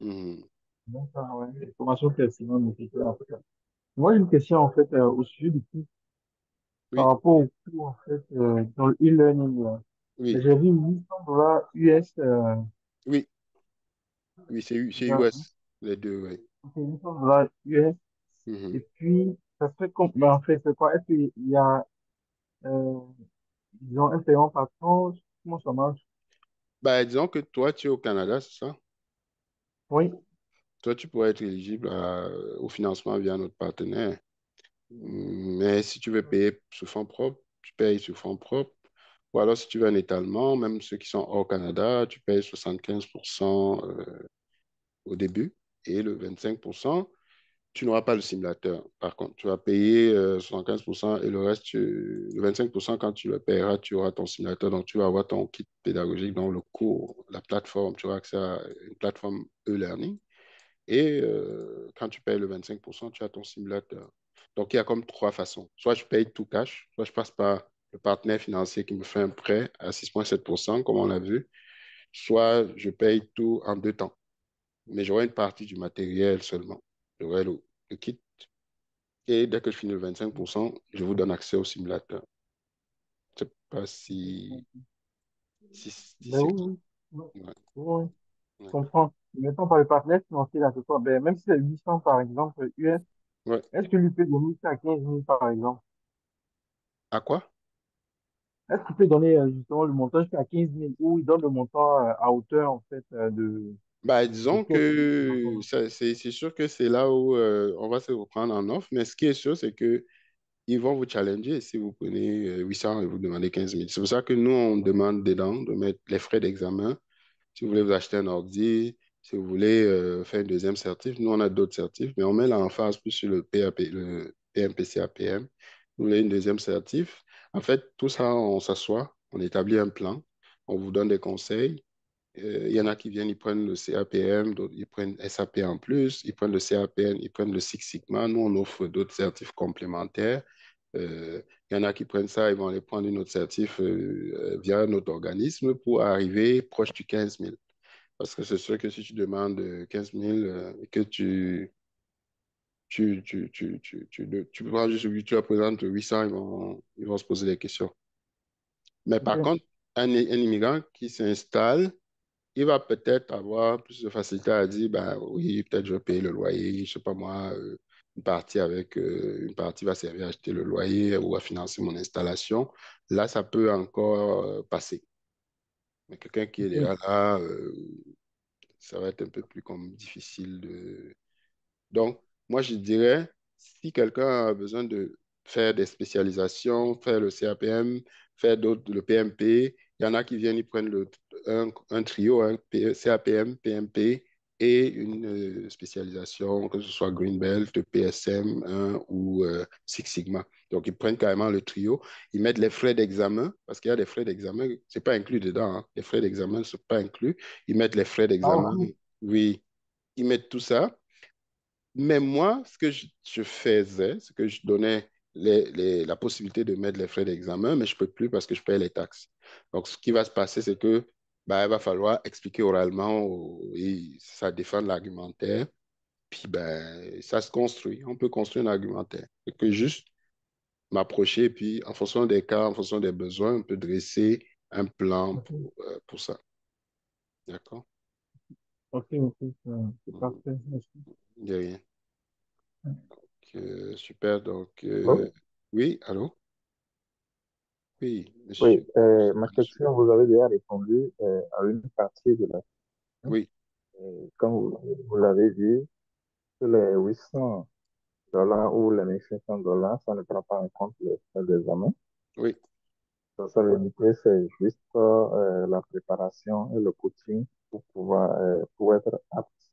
mhm. Donc, ouais, information pertinente, nécessaire, en fait. Moi, j'ai une question, en fait, au sujet du coût, par Oui, rapport au coût, en fait, dans le e-learning, là. oui, J'ai vu 800 $ US, oui, oui, c'est dans, US, les deux, oui. c'est 800 $ US, et Mhm. puis, ça fait comme, ben, en fait, c'est quoi? Est-ce qu'il y a, euh, disons, un paiement par tranche? Comment ça marche? Bah, disons que toi, tu es au Canada, c'est ça? Oui, Toi, tu pourrais être éligible au financement via notre partenaire. Mais si tu veux payer sur fonds propres, tu payes sur fonds propres. Ou alors, si tu veux un étalement, même ceux qui sont hors Canada, tu payes 75% au début et le 25%, tu n'auras pas le simulateur. Par contre, tu vas payer 75% et le 25%, quand tu le paieras, tu auras ton simulateur. Donc, tu vas avoir ton kit pédagogique dans le cours, la plateforme. Tu auras accès à une plateforme e-learning. Et quand tu payes le 25%, tu as ton simulateur. Donc, il y a comme trois façons. Soit je paye tout cash, soit je passe par le partenaire financier qui me fait un prêt à 6,7%, comme on l'a vu, soit je paye tout en 2 temps. Mais j'aurai une partie du matériel seulement. J'aurai le kit. Et dès que je finis le 25%, je vous donne accès au simulateur. Je ne sais pas si ben c'est oui, clair. oui, oui, Ouais, oui, je ouais. comprends. Mettons par le partenaire financier, là, c'est quoi? Ben, même si c'est 800, par exemple, US, Ouais. est-ce que lui peut donner ça à 15 000, par exemple? À quoi? Est-ce qu'il peut donner justement le montant jusqu'à 15 000 ou il donne le montant à hauteur, en fait, Bah, de disons caisse? que c'est sûr que c'est là où on va se reprendre en offre, mais ce qui est sûr, c'est que ils vont vous challenger si vous prenez 800 et vous demandez 15 000. C'est pour ça que nous, on demande dedans de mettre les frais d'examen. Si vous voulez vous acheter un ordi, si vous voulez faire une deuxième certif, nous, on a d'autres certifs, mais on met l'emphase plus sur le PAP, le PMPC-APM. Vous voulez une deuxième certif. En fait, tout ça, on s'assoit, on établit un plan, on vous donne des conseils. Il y en a qui viennent, ils prennent le CAPM, d'autres, ils prennent SAP en plus, ils prennent le CAPM, ils prennent le Six Sigma. Nous, on offre d'autres certifs complémentaires. Il y en a qui prennent ça, ils vont aller prendre une autre certif via notre organisme pour arriver proche du 15 000. Parce que c'est sûr que si tu demandes 15 000 et que tu prends juste, tu leur présentes 800, ils vont se poser des questions. Mais par Ok. contre, un immigrant qui s'installe, il va peut-être avoir plus de facilité à dire, bah oui, peut-être je vais payer le loyer, je sais pas moi, une partie va servir à acheter le loyer ou à financer mon installation. Là, ça peut encore passer. Mais quelqu'un qui est Ok. déjà là, ça va être un peu plus comme difficile de... Donc, moi, je dirais, si quelqu'un a besoin de faire des spécialisations, faire le CAPM, faire d'autres, le PMP, il y en a qui viennent, ils prennent un trio, hein, CAPM, PMP et une spécialisation, que ce soit Greenbelt, PSM 1 ou Six Sigma. Donc, ils prennent carrément le trio, ils mettent les frais d'examen, parce qu'il y a des frais d'examen, c'est pas inclus dedans, hein. Les frais d'examen ne sont pas inclus. Ils mettent les frais Ah, d'examen, ok. oui, ils mettent tout ça. Mais moi, ce que je faisais, c'est que je donnais la possibilité de mettre les frais d'examen, mais je ne peux plus parce que je paye les taxes. Donc, ce qui va se passer, c'est que bah, il va falloir expliquer oralement et ça défend l'argumentaire. Puis, ben, ça se construit. On peut construire un argumentaire. C'est que juste m'approcher, puis en fonction des cas, en fonction des besoins, on peut dresser un plan Ok, pour ça. D'accord? ok, ok, c'est parfait. Merci. De rien. Super. Donc, Allô? oui, allô? Oui, Oui, monsieur. ma question, vous avez déjà répondu à une partie de la question. Oui, Quand vous l'avez dit, que les 800 $ ou les 1 500 $, ça ne prend pas en compte les frais d'examen. oui. Ça veut dire que c'est juste la préparation et le coaching pour être apte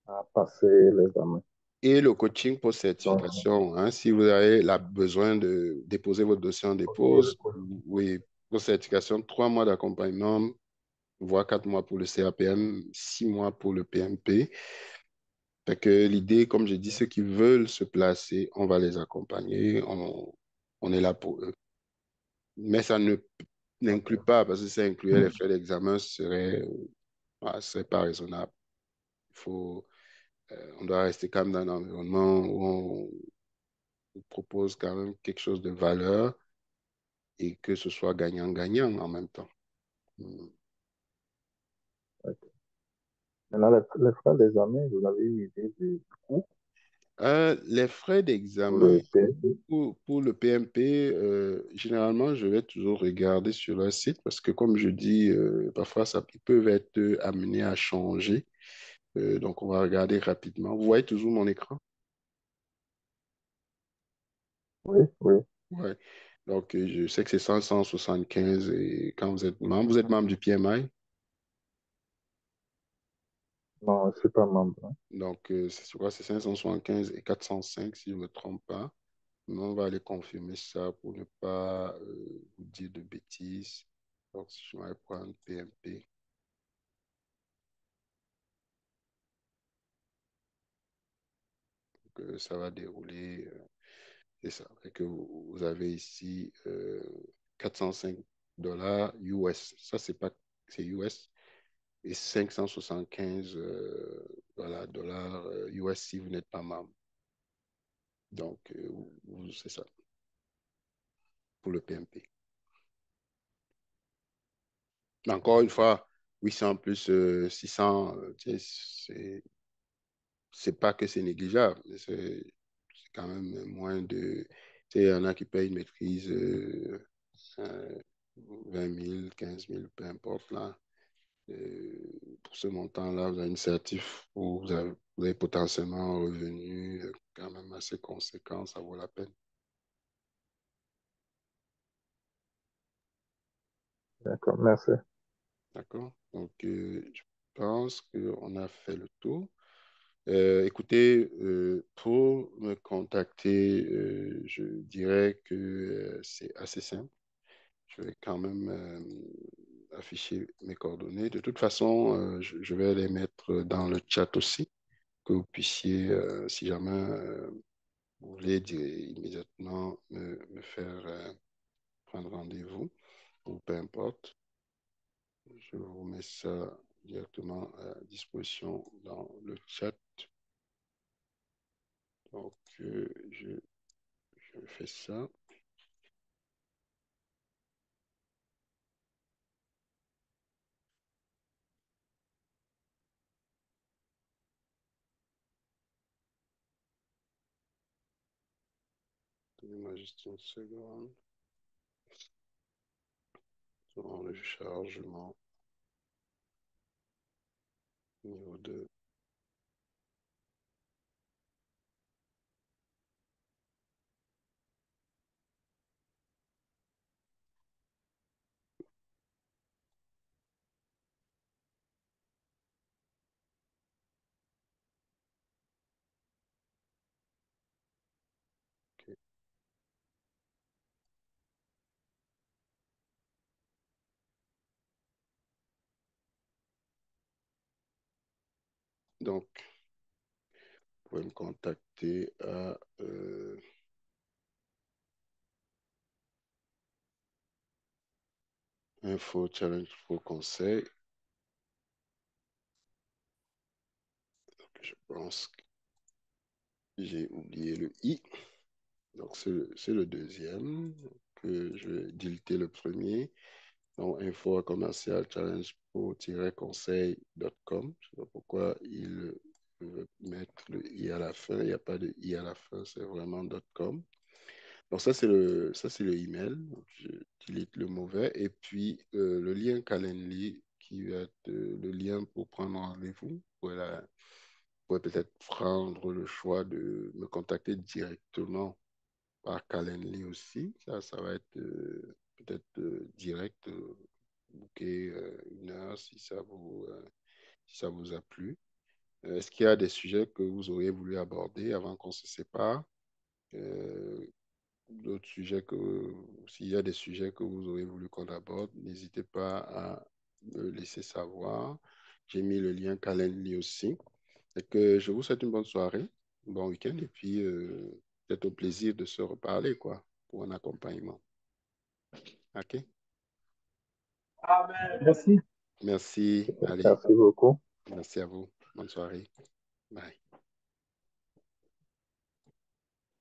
à passer l'examen. Et le coaching pour Donc, certification, hein, si vous avez besoin de déposer votre dossier en ok, le dépose, coaching. oui, pour certification, 3 mois d'accompagnement, voire 4 mois pour le CAPM, 6 mois pour le PMP. Fait que l'idée, comme j'ai dit, ceux qui veulent se placer, on va les accompagner, on est là pour eux. Mais ça ne n'inclut Ok, pas, parce que ça incluait les frais d'examen, ce serait pas raisonnable. Il faut, on doit rester quand même dans un environnement où on propose quand même quelque chose de valeur et que ce soit gagnant-gagnant en même temps. Mm. ok. Maintenant, les frais d'examen, vous avez une idée du coût Les frais pour d'examen le PSI? pour le PMP, généralement, je vais toujours regarder sur leur site parce que, comme je dis, parfois, ils peuvent être amenés à changer. Donc, on va regarder rapidement. Vous voyez toujours mon écran? Oui, oui. Ouais. Donc, je sais que c'est 575 et quand vous êtes membre du PMI. Non, je ne suis pas membre, hein. Donc, je crois que c'est 575 et 405 si je ne me trompe pas. Mais on va aller confirmer ça pour ne pas vous dire de bêtises. Donc, si je vais prendre PMP, que ça va dérouler. C'est ça. Et que vous avez ici 405 dollars US. Ça, c'est pas, c'est US. Et 575 dollars US si vous n'êtes pas membre. Donc, c'est ça pour le PMP. Encore une fois, 800 plus 600, tu sais, c'est pas que c'est négligeable, mais c'est quand même moins de. Tu sais, il y en a qui payent une maîtrise 20 000, 15 000, peu importe là. Pour ce montant-là, vous avez une certif où vous avez potentiellement un revenu quand même assez conséquent, ça vaut la peine. D'accord, merci. D'accord? Donc, je pense qu'on a fait le tour. Écoutez, pour me contacter, je dirais que c'est assez simple. Je vais quand même afficher mes coordonnées. De toute façon, je vais les mettre dans le chat aussi, que vous puissiez, si jamais vous voulez immédiatement me faire prendre rendez-vous, ou peu importe, je vous mets ça directement à disposition dans le chat. Donc, je fais ça. Donnez-moi juste une seconde. Selon le chargement. Niveau 2. Ok. Donc, vous pouvez me contacter à Info Challenge Pro Conseil. Je pense que j'ai oublié le I. Donc, c'est le deuxième que je vais dilter le premier. Donc, info commercial challenge pro-conseil.com. Je ne sais pas pourquoi il veut mettre le i à la fin. Il n'y a pas de i à la fin, c'est vraiment .com. Donc, ça, c'est le email. Donc, je delete le mauvais. Et puis, le lien Calendly qui va être le lien pour prendre rendez-vous. Vous pouvez peut-être prendre le choix de me contacter directement par Calendly aussi. Ça va être peut-être direct, booker une heure si ça vous a plu. Est-ce qu'il y a des sujets que vous auriez voulu aborder avant qu'on se sépare? Euh, D'autres sujets s'il y a des sujets que vous auriez voulu qu'on aborde, n'hésitez pas à me laisser savoir. J'ai mis le lien Calendly aussi. Et que je vous souhaite une bonne soirée, un bon week-end et puis peut-être au plaisir de se reparler, quoi, pour un accompagnement. OK? Merci. Merci. Allez, Merci beaucoup. merci à vous. Bonne soirée. Bye.